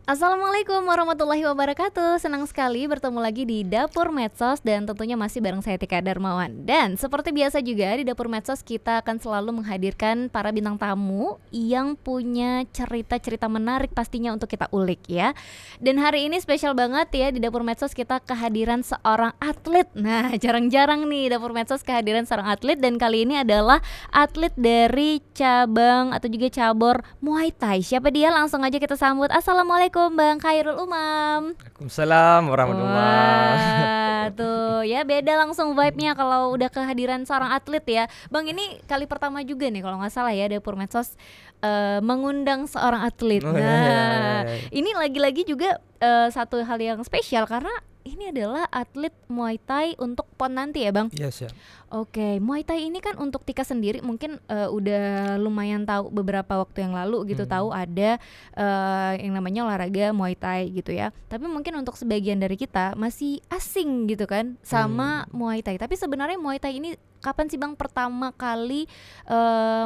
Assalamualaikum warahmatullahi wabarakatuh. Senang sekali bertemu lagi di Dapur Medsos dan tentunya masih bareng saya Tika Darmawan. Dan seperti biasa juga di Dapur Medsos kita akan selalu menghadirkan para bintang tamu yang punya cerita-cerita menarik pastinya untuk kita ulik ya. Dan hari ini spesial banget ya, di Dapur Medsos kita kehadiran seorang atlet. Nah, jarang-jarang nih Dapur Medsos kehadiran seorang atlet, dan kali ini adalah atlet dari cabang atau juga cabur Muay Thai. Siapa dia? Langsung aja kita sambut. Assalamualaikum Bang Khairul Umam. Waalaikumsalam warahmatullahi. Wah, tuh ya beda langsung vibe-nya kalau udah kehadiran seorang atlet ya. Bang, ini kali pertama juga nih kalau nggak salah ya Dapur Medsos mengundang seorang atlet. Oh, Nah, iya. ini lagi-lagi juga satu hal yang spesial karena ini adalah atlet Muay Thai untuk PON nanti ya Bang. Iya siap. Oke, Muay Thai ini kan untuk Tika sendiri mungkin udah lumayan tahu beberapa waktu yang lalu gitu, tahu ada yang namanya olahraga Muay Thai gitu ya. Tapi mungkin untuk sebagian dari kita masih asing gitu kan sama Muay Thai. Tapi sebenarnya Muay Thai ini kapan sih Bang pertama kali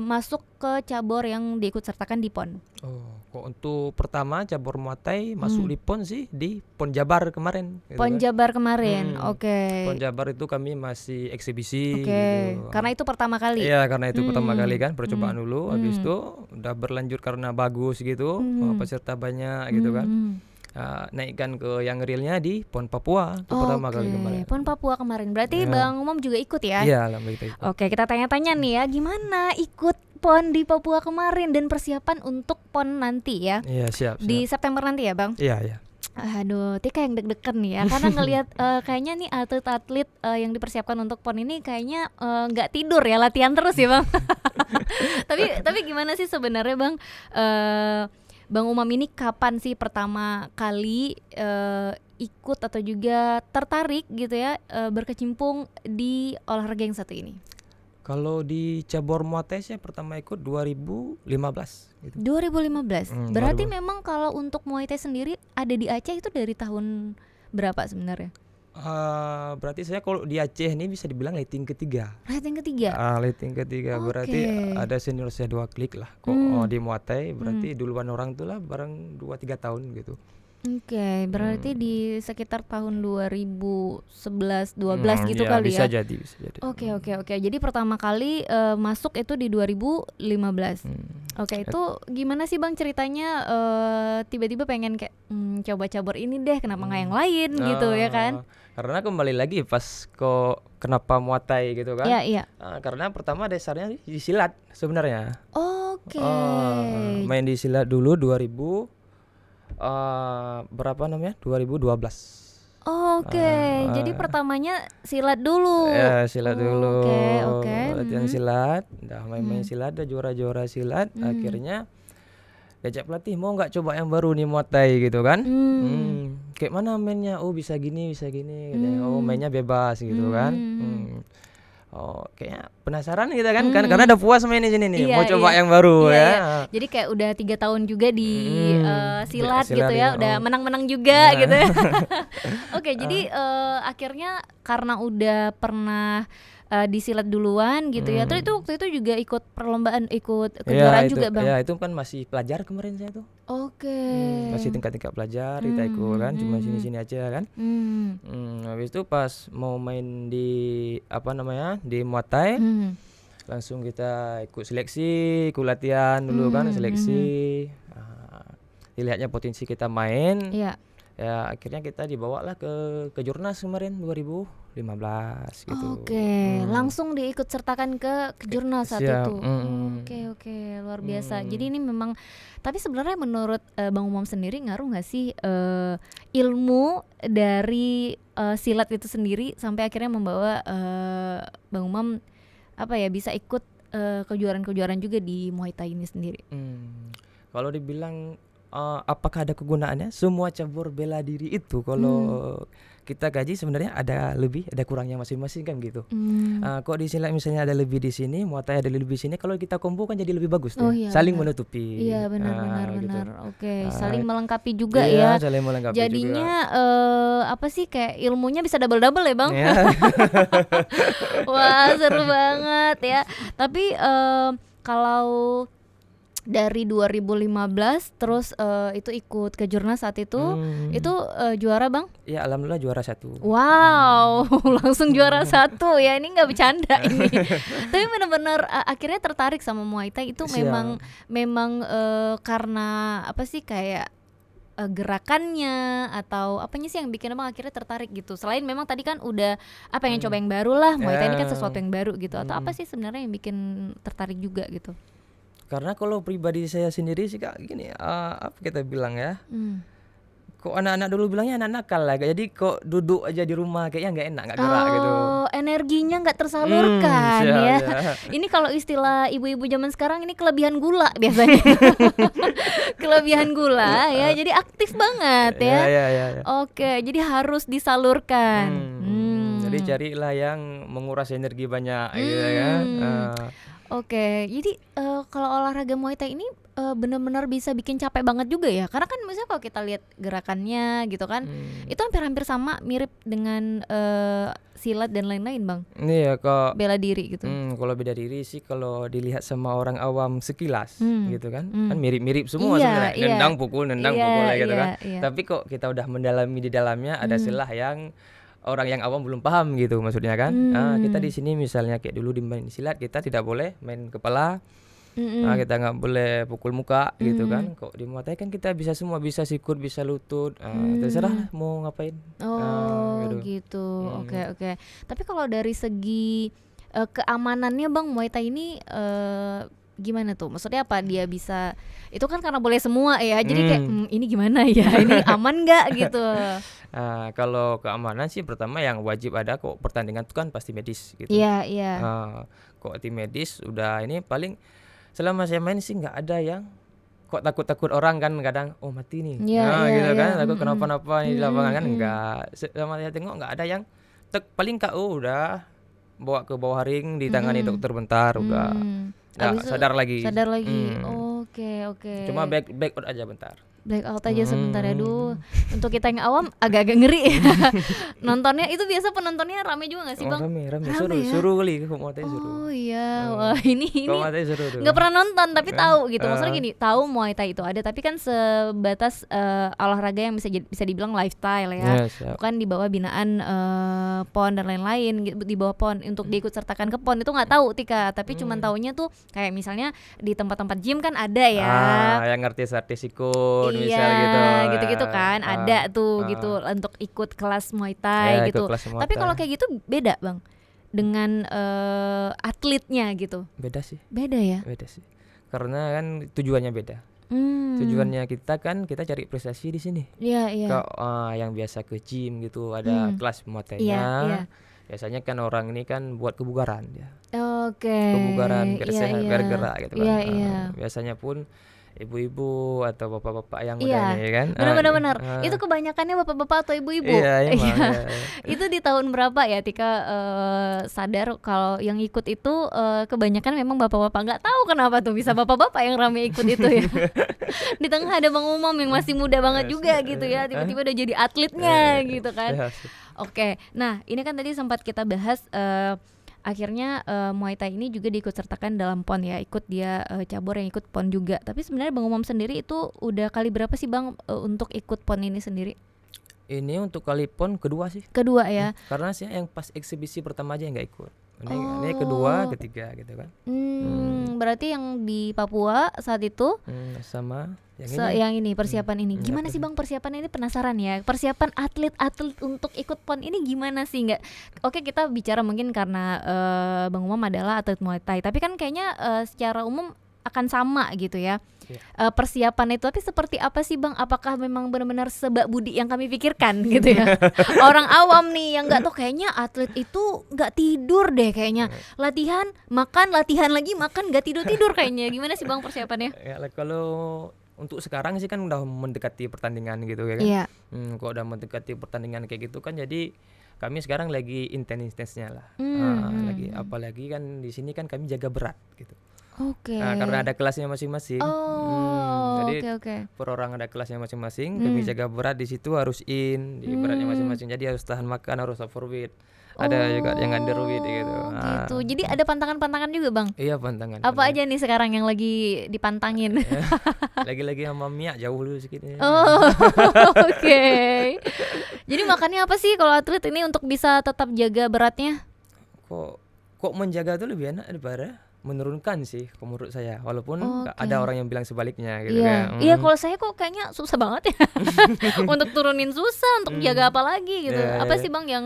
masuk ke cabur yang diikut sertakan di PON? Oh, kok untuk pertama cabur Muay Thai masuk di PON sih di PON Jabar kemarin. Gitu PON kan. Jabar kemarin, oke. PON Jabar itu kami masih eksibisi. Oke, Gitu. karena itu pertama kali. Iya, karena itu pertama kali kan percobaan dulu. Habis itu udah berlanjut karena bagus gitu, peserta banyak gitu kan. Naikkan ke yang realnya di PON Papua itu pertama kali kemarin. PON Papua kemarin. Berarti Bang Umam juga ikut ya? Iya, alhamdulillah ikut. Oke, kita tanya-tanya nih ya, gimana ikut PON di Papua kemarin dan persiapan untuk PON nanti ya? Iya, siap. Di September nanti ya, Bang? Iya, iya. Aduh, Tika yang deg-degan nih ya, karena ngelihat kayaknya nih atlet-atlet yang dipersiapkan untuk PON ini kayaknya nggak tidur ya, latihan terus ya Bang. Tapi gimana sih sebenarnya Bang? Bang Umam ini kapan sih pertama kali ikut atau juga tertarik gitu ya berkecimpung di olahraga yang satu ini? Kalau di cabur Muay Thai saya pertama ikut 2015 gitu. 2015. Berarti 2015. memang kalau untuk Muay Thai sendiri ada di Aceh itu dari tahun berapa sebenarnya? Berarti saya kalau di Aceh ini bisa dibilang rating ketiga. Rating ketiga. Rating ketiga berarti ada senior saya 2 klik lah. Kok di Muay Thai berarti duluan orang tuh lah bareng 2-3 tahun gitu. Oke, berarti di sekitar tahun 2011-12 gitu Ya, kali bisa ya. jadi, bisa jadi. Oke. Jadi pertama kali masuk itu di 2015. Oke, itu gimana sih Bang ceritanya tiba-tiba pengen kayak coba cabur ini deh, kenapa nggak yang lain gitu ya kan? Karena kembali lagi pas kok kenapa Muay Thai gitu kan? Iya. Karena pertama dasarnya di silat sebenarnya. Oke. Main di silat dulu 2000 berapa namanya 2012. Oke, jadi pertamanya silat dulu. Ya silat dulu. Oke. Latihan silat, udah main-main silat, udah juara-juara silat. Akhirnya diajak pelatih, mau nggak coba yang baru nih Muay Thai gitu kan? Kayak mana mainnya? Oh bisa gini. Katanya. Oh mainnya bebas gitu kan? Oh kayaknya penasaran kita kan? Karena udah puas main di sini nih, Iya, mau coba iya. yang baru Iya, ya. iya. Jadi kayak udah 3 tahun juga di silat gitu ya, ya. udah menang-menang juga gitu ya. Oke, jadi akhirnya karena udah pernah di silat duluan gitu ya. Terus itu waktu itu juga ikut perlombaan, ikut kejuaraan juga Bang. Ya itu kan masih pelajar kemarin saya tuh. Oke. Masih tingkat-tingkat pelajar kita ikut kan, cuma sini-sini aja kan. Habis itu pas mau main di apa namanya di Muay Thai, langsung kita ikut seleksi, ikut latihan dulu kan seleksi. Dilihatnya potensi kita main. Iya. Ya akhirnya kita dibawa lah ke Jurnas kemarin 2015 gitu. Oke, langsung diikut sertakan ke Jurnas saat Siap. itu. Oke, luar biasa. Jadi ini memang, tapi sebenarnya menurut Bang Umam sendiri ngaruh nggak sih ilmu dari silat itu sendiri sampai akhirnya membawa Bang Umam apa ya bisa ikut kejuaraan-kejuaraan juga di Muay Thai ini sendiri? Kalau dibilang apakah ada kegunaannya? Semua cabur bela diri itu kalau kita kaji sebenarnya ada lebih, ada kurangnya masing-masing kan gitu. Kok di silat misalnya ada lebih di sini, Muay Thai ada lebih di sini, kalau kita combo kan jadi lebih bagus tuh. Iya, saling benar. menutupi. Iya benar. Gitu. Oke, saling melengkapi juga Iya, ya. saling melengkapi Jadinya apa sih kayak ilmunya bisa double ya Bang? juga. Wah seru banget ya. Tapi kalau dari 2015 terus itu ikut kejurnas saat itu juara Bang? Ya alhamdulillah juara 1. Wow, langsung juara 1 ya, ini nggak bercanda ini. Tapi benar-benar akhirnya tertarik sama Muay Thai itu memang karena apa sih, kayak gerakannya atau apanya sih yang bikin Abang akhirnya tertarik gitu? Selain memang tadi kan udah pengen coba yang baru lah, Muay Thai ini kan sesuatu yang baru gitu, atau apa sih sebenarnya yang bikin tertarik juga gitu? Karena kalau pribadi saya sendiri sih Kak gini, apa kita bilang ya, kok anak-anak dulu bilangnya anak nakal lah, jadi kok duduk aja di rumah kayaknya nggak enak, nggak gerak gitu. Energinya nggak tersalurkan ya. Ini kalau istilah ibu-ibu zaman sekarang ini kelebihan gula biasanya. Kelebihan gula ya, jadi aktif banget ya. Oke, jadi harus disalurkan. Jadi carilah yang menguras energi banyak gitu kan. Oke, jadi kalau olahraga Muay Thai ini benar-benar bisa bikin capek banget juga ya, karena kan misalnya kalau kita lihat gerakannya gitu kan, itu hampir-hampir sama, mirip dengan silat dan lain-lain Bang. Iya kok. Bela diri gitu. Kalau bela diri sih kalau dilihat sama orang awam sekilas gitu kan, kan mirip-mirip semua sebenarnya. Nendang pukul gitu kan. Tapi kok kita udah mendalami di dalamnya, ada celah yang orang yang awam belum paham gitu maksudnya kan. Kita di sini misalnya kayak dulu di main silat kita tidak boleh main kepala, kita nggak boleh pukul muka gitu kan. Kok di Muay Thai kan kita bisa semua, bisa sikut, bisa lutut, terserah mau ngapain. Gitu. Oke. Tapi kalau dari segi keamanannya Bang, Muay Thai ini gimana tuh? Maksudnya apa dia bisa, itu kan karena boleh semua ya, jadi kayak ini gimana ya, ini aman nggak gitu? Kalau keamanan sih pertama yang wajib ada kok pertandingan itu kan pasti medis gitu. Iya. Kok tim medis udah ini paling selama saya main sih nggak ada yang kok takut orang kan kadang mati nih, gitu kan, takut kenapa-napa di lapangan kan enggak. Selama saya tengok nggak ada yang paling KO udah bawa ke bawah ring ditangani dokter bentar udah. Sadar lagi. Oke. Cuma back out aja bentar. Blackout aja sebentar ya. Aduh, untuk kita yang awam agak-agak ngeri. Nontonnya itu biasa penontonnya rame juga gak sih Bang? Rame. Suruh kali Muay Thai suruh. Wah ini nggak pernah nonton tapi tahu gitu. Maksudnya gini, tahu Muay Thai itu ada, tapi kan sebatas olahraga yang bisa dibilang lifestyle ya. Bukan di bawah binaan PON dan lain-lain, di bawah PON untuk diikut sertakan ke PON itu nggak tahu Tika, tapi cuman taunya tuh kayak misalnya di tempat-tempat gym kan ada ya. Yang artis-artis ikut misal gitu kan, ada tuh gitu untuk ikut kelas Muay Thai gitu. Tapi kalau kayak gitu beda Bang dengan atletnya gitu. Beda sih. Beda sih. Karena kan tujuannya beda. Tujuannya kita cari prestasi di sini. Iya. Yang biasa ke gym gitu ada kelas Muay Thai-nya. Biasanya kan orang ini kan buat kebugaran ya. Kebugaran biar gerak gitu kan. Biasanya pun ibu-ibu atau bapak-bapak yang udah ya kan. Benar. Itu kebanyakannya bapak-bapak atau ibu-ibu. Iya. Itu di tahun berapa ya Tika sadar kalau yang ikut itu kebanyakan memang bapak-bapak? Nggak tahu kenapa tuh bisa bapak-bapak yang rame ikut itu ya. Di tengah ada Bang Umam yang masih muda banget juga gitu ya, tiba-tiba udah jadi atletnya gitu kan. Oke, nah ini kan tadi sempat kita bahas akhirnya Muay Thai ini juga diikut sertakan dalam PON ya, ikut dia cabur yang ikut PON juga. Tapi sebenarnya Bang Umam sendiri itu udah kali berapa sih Bang untuk ikut PON ini sendiri? Ini untuk kali PON kedua sih. Kedua ya? Karena sih yang pas eksibisi pertama aja yang nggak ikut. Ini kedua, ketiga gitu kan. Berarti yang di Papua saat itu sama yang ini persiapan ini. Gimana sih Bang persiapan ini, penasaran ya. Persiapan atlet-atlet untuk ikut PON ini gimana sih? Oke, kita bicara mungkin karena Bang Umam adalah atlet Muay Thai, tapi kan kayaknya secara umum akan sama gitu ya. Persiapan itu, tapi seperti apa sih Bang? Apakah memang benar-benar sebak budi yang kami pikirkan gitu ya? Orang awam nih yang nggak tahu, kayaknya atlet itu nggak tidur deh kayaknya, latihan makan nggak tidur kayaknya. Gimana sih Bang persiapannya? Ya kalau untuk sekarang sih kan udah mendekati pertandingan gitu ya kan. Kalau udah mendekati pertandingan kayak gitu kan, jadi kami sekarang lagi intensnya lah. Lagi apalagi kan di sini kan kami jaga berat gitu. Karena ada kelasnya masing-masing. Jadi per orang ada kelasnya masing-masing. Kami jaga berat di situ harus di beratnya masing-masing. Jadi harus tahan makan, harus overweight. ada juga yang underweight gitu. Gitu. Jadi ada pantangan-pantangan juga bang? Iya, pantangan. Apa aja nih sekarang yang lagi dipantangin? Lagi-lagi sama Mia jauh dulu sedikit. Oh, oke. Jadi makannya apa sih kalau atlet ini untuk bisa tetap jaga beratnya? Kok menjaga tuh lebih enak daripada menurunkan sih menurut saya, walaupun ada orang yang bilang sebaliknya gitu. Iya, kalau saya kok kayaknya susah banget ya. Untuk turunin susah, untuk jaga apa lagi gitu. Apa sih bang yang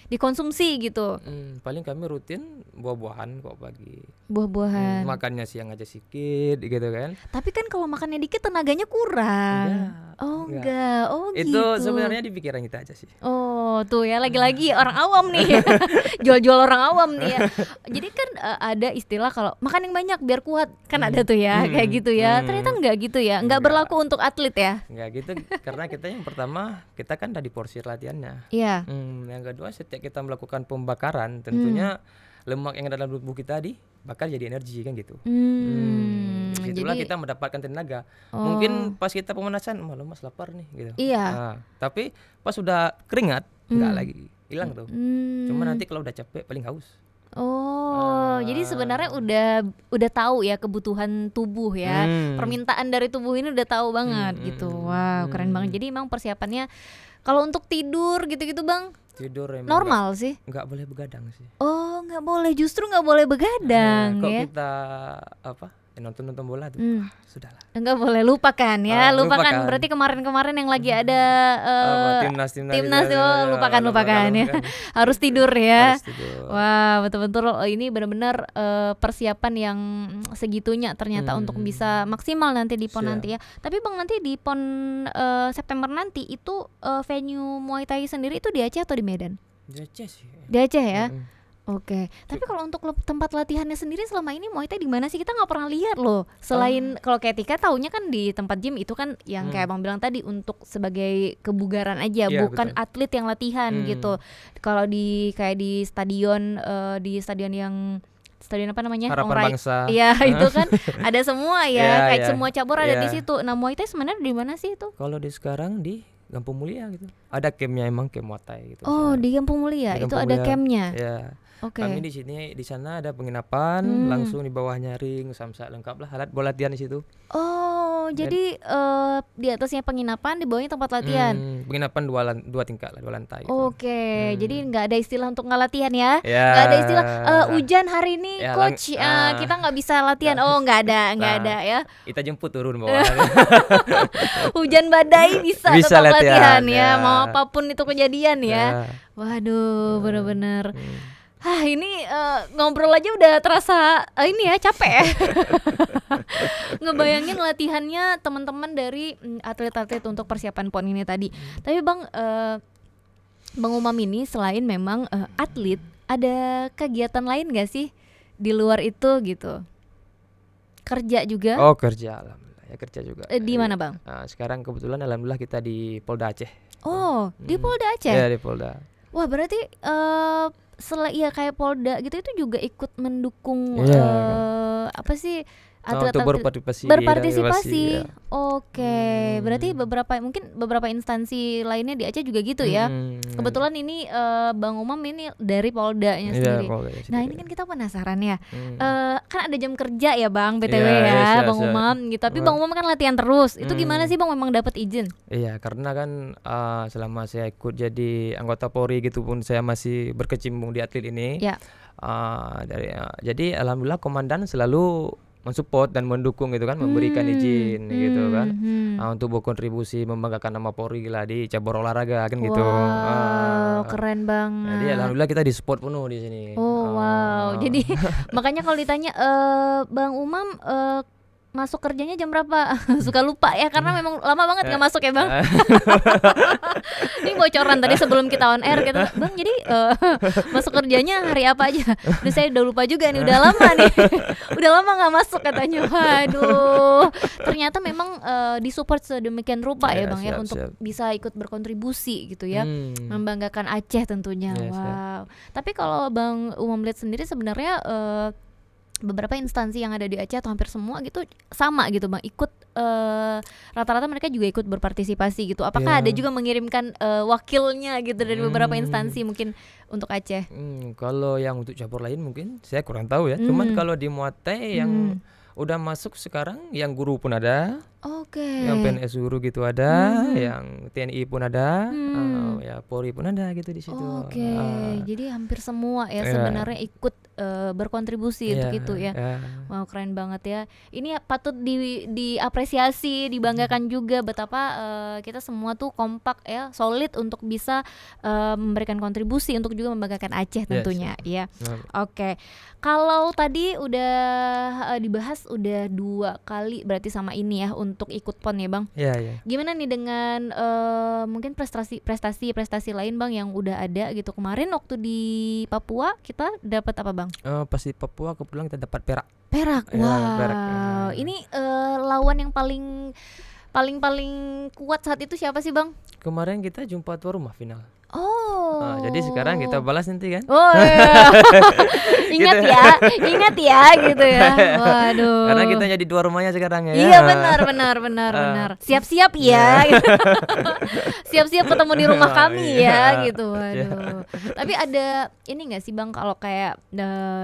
dikonsumsi gitu? Paling kami rutin buah-buahan kok pagi. Buah-buahan. Makannya siang aja sedikit gitu kan. Tapi kan kalau makannya dikit tenaganya kurang. Enggak. Oh itu gitu. Itu sebenarnya di pikiran kita aja sih. Oh tuh ya, lagi-lagi orang awam nih. Jual-jual orang awam nih ya. Jadi kan ada istilah kalau makan yang banyak biar kuat. Kan ada tuh ya, kayak gitu ya. Ternyata enggak gitu ya. Enggak berlaku untuk atlet ya. Enggak gitu, karena kita yang pertama, kita kan udah diporsir latihannya. Iya. Yang kedua, setiap kita melakukan pembakaran, tentunya lemak yang ada dalam tubuh kita bakal jadi energi kan gitu. Disitulah kita mendapatkan tenaga. Mungkin pas kita pemanasan, lemas, lapar nih gitu. Iya. Tapi pas sudah keringat, enggak lagi, hilang tuh. Cuma nanti kalau udah capek paling haus. Jadi sebenarnya udah tahu ya kebutuhan tubuh ya. Permintaan dari tubuh ini udah tahu banget gitu. Wow, keren banget. Jadi emang persiapannya kalau untuk tidur gitu-gitu bang, tidur normal sih. Nggak boleh begadang sih. Oh, nggak boleh, justru nggak boleh begadang ya. ya. Kita nonton bola tuh, sudahlah. Nggak boleh, lupakan ya, lupakan. Berarti kemarin-kemarin yang lagi ada timnas lupakan ya. Harus tidur ya. Harus tidur. Wah, betul-betul ini benar-benar persiapan yang segitunya ternyata untuk bisa maksimal nanti di PON nanti ya. Tapi bang, nanti di PON September nanti itu venue Muay Thai sendiri itu di Aceh atau di Medan? Di Aceh sih. Di Aceh ya. Oke. Tapi kalau untuk tempat latihannya sendiri selama ini Muay Thai di mana sih? Kita nggak pernah lihat loh. Selain kalau kayak Tika taunya kan di tempat gym itu kan yang kayak Abang bilang tadi untuk sebagai kebugaran aja, bukan betul. Atlet yang latihan gitu. Kalau kayak di stadion yang stadion apa namanya? Harapan Bangsa. Iya, itu kan ada semua ya, kayak semua cabur ada di situ. Nah, Muay Thai sebenarnya di mana sih itu? Kalau sekarang di Kampung Mulia gitu. Ada campnya, emang camp Muay Thai gitu. Oh, di Kampung Mulia itu ada campnya. Ya. Kami di sana ada penginapan, langsung di bawahnya ring, samsak lengkap lah alat buat latihan di situ. Jadi di atasnya penginapan, di bawahnya tempat latihan. Penginapan dua tingkat lah, 2 lantai. Oke. Jadi nggak ada istilah untuk nggak latihan ya? Nggak ada istilah hujan hari ini, coach. Kita nggak bisa latihan. Nggak ada ya. Kita jemput turun bawah. Hujan badai bisa tetap latihan ya. Mau apapun itu kejadian ya. Waduh, benar-benar. Ini ngobrol aja udah terasa ini ya capek ya. Ngebayangin latihannya teman-teman dari atlet-atlet untuk persiapan PON ini tadi. Tapi Bang Umam ini selain memang atlet, ada kegiatan lain gak sih di luar itu gitu? Kerja juga? Kerja, alhamdulillah ya, kerja juga. Di mana Bang? Sekarang kebetulan alhamdulillah kita di Polda Aceh. Di Polda Aceh? Ya, di Polda. Wah, berarti kayak Polda gitu itu juga ikut mendukung apa sih atlet-atlet berpartisipasi. Oke. Berarti beberapa instansi lainnya di Aceh juga gitu ya. Kebetulan ini Bang Umam ini dari Poldanya sendiri. Nah, ini kan kita penasaran ya. Kan ada jam kerja ya Bang, BTW ya, Bang Umam gitu. Tapi Bang Umam kan latihan terus. Itu gimana sih Bang, memang dapat izin? Iya, karena kan selama saya ikut jadi anggota Polri gitu pun saya masih berkecimpung di atlet ini. Ya. Jadi alhamdulillah komandan selalu mensupport dan mendukung gitu kan, memberikan izin gitu kan, untuk berkontribusi membanggakan nama Polri lah di cabur olahraga kan gitu. Wow, keren banget. Jadi alhamdulillah kita di-support penuh di sini. Wow. Jadi makanya kalau ditanya Bang Umam masuk kerjanya jam berapa? Suka lupa ya, karena memang lama banget nggak masuk ya Bang. Ini bocoran tadi sebelum kita on air kita, Bang jadi masuk kerjanya hari apa aja? Udah saya udah lupa juga nih, udah lama nih, udah lama nggak masuk katanya. Waduh, ternyata memang disupport sedemikian rupa ya Bang, untuk bisa ikut berkontribusi gitu ya, membanggakan Aceh tentunya. Wow. Tapi kalau Bang Umam lihat sendiri sebenarnya beberapa instansi yang ada di Aceh atau hampir semua gitu sama gitu Bang, ikut rata-rata mereka juga ikut berpartisipasi gitu. Apakah ada Ya. juga mengirimkan wakilnya gitu dari beberapa instansi mungkin untuk Aceh? Kalau yang untuk cabur lain mungkin saya kurang tahu ya. Cuman kalau di Muatai yang udah masuk sekarang, yang guru pun ada, Oke. yang PNS guru gitu ada, yang TNI pun ada, ya Polri pun ada gitu di situ. Oke, jadi hampir semua ya Iya. sebenarnya ikut berkontribusi untuk Iya, itu ya. ya. Wow, keren banget ya. Ini patut diapresiasi, dibanggakan juga betapa kita semua tuh kompak ya, solid untuk bisa memberikan kontribusi untuk juga membanggakan Aceh tentunya ya. Oke. Kalau tadi udah dibahas udah 2 kali berarti sama ini ya untuk ikut PON ya Bang. Iya, iya. Gimana nih dengan mungkin prestasi lain Bang yang udah ada gitu. Kemarin waktu di Papua kita dapat apa Bang? Pas di Papua kebetulan kita dapat perak. Perak. Ya, Wow. perak. Ini lawan yang paling kuat saat itu siapa sih Bang? Kemarin kita jumpa tuan rumah final. Oh. Jadi sekarang kita balas nanti kan. Oh iya. Ingat ya gitu ya. Waduh. Karena kita jadi tuan rumahnya sekarang ya. Iya benar. Siap-siap ya. Siap-siap ketemu di rumah kami ya gitu. Waduh. Tapi ada ini nggak sih Bang kalau kayak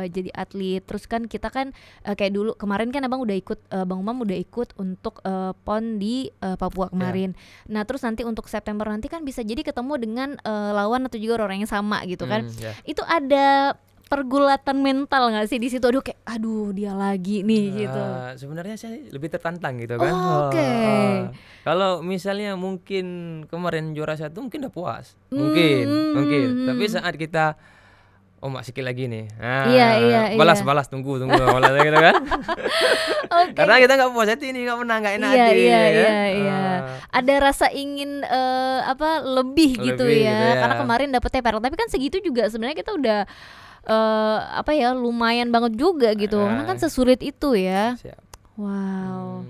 jadi atlet terus kan kita kan kayak dulu kemarin kan Abang udah ikut Bang Umam udah ikut untuk PON di Papua kemarin. Nah, terus nanti untuk September nanti kan bisa jadi ketemu dengan lawan atau juga orang yang sama gitu kan. Itu ada pergulatan mental nggak sih di situ? Aduh dia lagi nih gitu. Sebenarnya saya lebih tertantang gitu kan. Oke. Kalau misalnya mungkin kemarin juara 1 mungkin udah puas, mungkin. Tapi saat kita sikit lagi nih. Iya. Balas tunggu balas gitu kan. Karena kita nggak puas hati nih, nggak menang, nggak enak hati. Iya. Ada rasa ingin lebih gitu ya. Gitu ya. Karena kemarin dapetnya perak, tapi kan segitu juga sebenarnya kita udah lumayan banget juga gitu. Karena kan sesulit itu ya. Siap. Wow.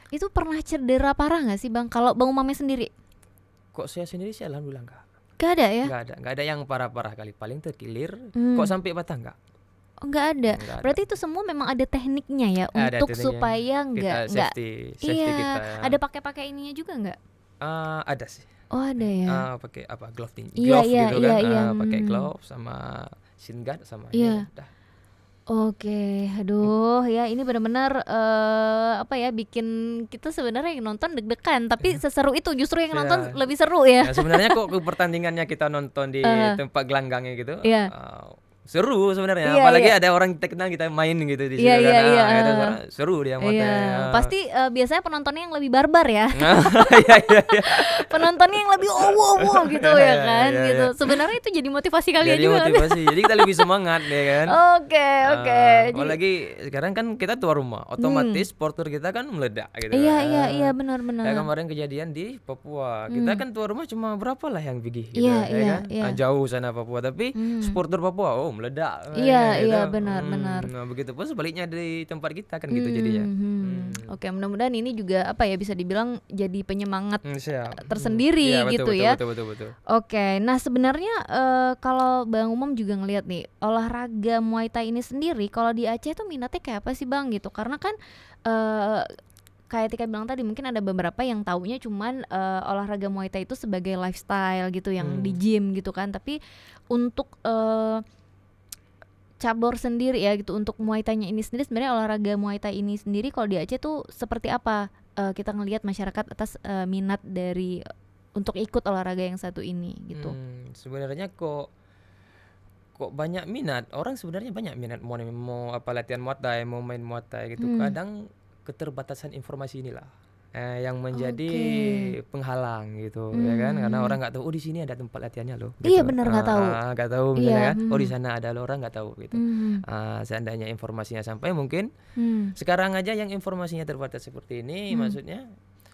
Itu pernah cedera parah nggak sih Bang? Kalau Bang Umamnya sendiri? Kok saya sendiri sih alhamdulillah enggak. Gak ada ya? Enggak ada yang parah-parah kali, paling terkilir. Kok sampai patah enggak? Oh, enggak ada. Berarti itu semua memang ada tekniknya ya untuk tekniknya. supaya enggak Safety iya, kita. Ada pakai ininya juga enggak? Ada sih. Oh, ada ya. Pakai glove tinggi. Iya, Glove gitu kan. iya. Pakai glove sama shin guard sama Iya. udah. Oke, aduh ya ini benar-benar bikin kita sebenarnya yang nonton deg-degan, tapi seseru itu justru yang nonton lebih seru ya. Nah, sebenarnya kok pertandingannya kita nonton di tempat gelanggangnya gitu. Seru sebenarnya, apalagi ada orang kita kenal kita main gitu di situ kan. Seru dia Iya. Pasti biasanya penontonnya yang lebih barbar ya. Iya. Penontonnya yang lebih gitu ya kan gitu. Sebenarnya itu jadi motivasi kalian juga. Jadi kita lebih semangat ya kan. Oke. Apalagi sekarang kan kita tuan rumah, otomatis supporter kita kan meledak gitu. Iya benar. Kayak kemarin kejadian di Papua. Kita kan tuan rumah cuma berapa lah yang pergi gitu Iya. Jauh sana Papua, tapi supporter Papua meledak. Iya benar. Nah, begitu pun sebaliknya di tempat kita kan gitu jadinya. Oke, mudah-mudahan ini juga bisa dibilang jadi penyemangat tersendiri Iya, gitu betul, ya. Betul. Oke, nah sebenarnya kalau Bang Umam juga ngelihat nih olahraga Muay Thai ini sendiri kalau di Aceh tuh minatnya kayak apa sih Bang gitu? Karena kan kayak Tika bilang tadi mungkin ada beberapa yang taunya cuman olahraga Muay Thai itu sebagai lifestyle gitu yang di gym gitu kan, tapi untuk cabur sendiri ya gitu untuk Muay Thai-nya ini sendiri sebenarnya olahraga Muay Thai ini sendiri kalau di Aceh tuh seperti apa kita ngelihat masyarakat atas minat dari untuk ikut olahraga yang satu ini gitu. Sebenarnya kok banyak minat orang, sebenarnya banyak minat mau latihan Muay Thai, mau main Muay Thai gitu. Kadang keterbatasan informasi inilah yang menjadi penghalang gitu ya kan, karena orang nggak tahu di sini ada tempat latihannya loh gitu. Iya benar, nggak tahu misalnya kan di sana ada loh, orang nggak tahu gitu. Seandainya informasinya sampai mungkin sekarang aja yang informasinya terbatas seperti ini, maksudnya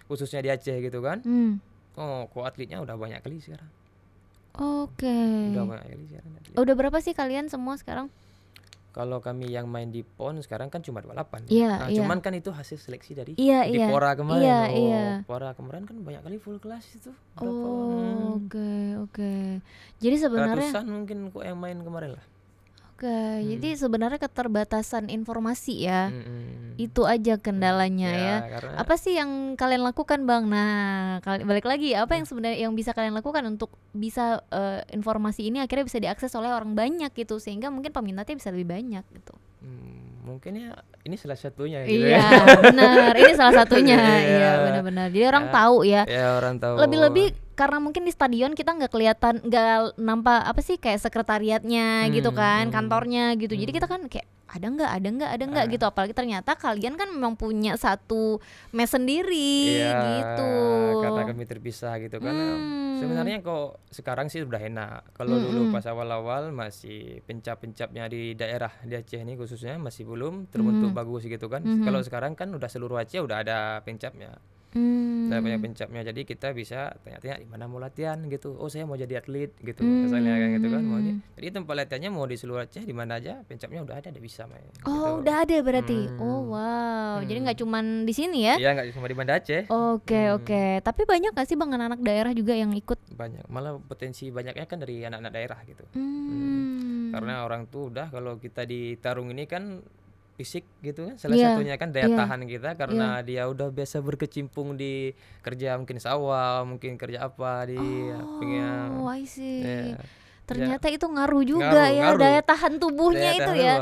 khususnya di Aceh gitu kan. Kok atletnya udah banyak kali sekarang. Udah banyak kali sekarang atlet. Udah berapa sih kalian semua sekarang? Kalau kami yang main di PON sekarang kan cuma 28. Cuman kan itu hasil seleksi dari di Pora kemarin. Pora kemarin kan banyak kali full kelas itu. Oke. Jadi sebenarnya ratusan mungkin kok yang main kemarin lah. Jadi sebenarnya keterbatasan informasi ya. Mm-mm. Itu aja kendalanya ya. Karena Apa sih yang kalian lakukan, Bang? Nah, balik lagi, apa yang sebenarnya yang bisa kalian lakukan untuk bisa informasi ini akhirnya bisa diakses oleh orang banyak gitu, sehingga mungkin peminatnya bisa lebih banyak gitu. mungkin ya ini salah satunya gitu Iya, ya. benar. Ini salah satunya. Iya. Iya, benar-benar. Jadi orang tahu ya. Ya orang tahu. Lebih-lebih karena mungkin di stadion kita nggak kelihatan, nggak nampak apa sih kayak sekretariatnya gitu kan, kantornya gitu. Jadi kita kan kayak ada nggak gitu. Apalagi ternyata kalian kan memang punya satu mes sendiri gitu. Karena kami terpisah gitu kan. Sebenarnya kok sekarang sih sudah enak. Kalau dulu pas awal-awal masih pencap-pencapnya di daerah di Aceh ini khususnya masih belum terbentuk bagus gitu kan. Kalau sekarang kan udah seluruh Aceh udah ada pencapnya. Udah banyak pencapnya, jadi kita bisa tanya-tanya di mana mau latihan gitu. Oh saya mau jadi atlet gitu, misalnya kayak gitu kan. Jadi tempat latihannya mau di seluruh Aceh di mana aja, pencapnya udah ada bisa main. Oh, gitu. udah ada berarti. Oh wow, jadi nggak cuman di sini ya? Iya, nggak cuma di Banda Aceh. Oke. Tapi banyak nggak sih Bang anak-anak daerah juga yang ikut? Banyak, malah potensi banyaknya kan dari anak-anak daerah gitu. Karena orang tuh udah kalau kita di Tarung ini kan fisik gitu kan salah satunya kan daya tahan kita karena dia udah biasa berkecimpung di kerja mungkin sawah, mungkin kerja apa di I see. Ternyata itu ngaruh juga ngaruh. daya tahan tubuhnya daya itu tahan ya.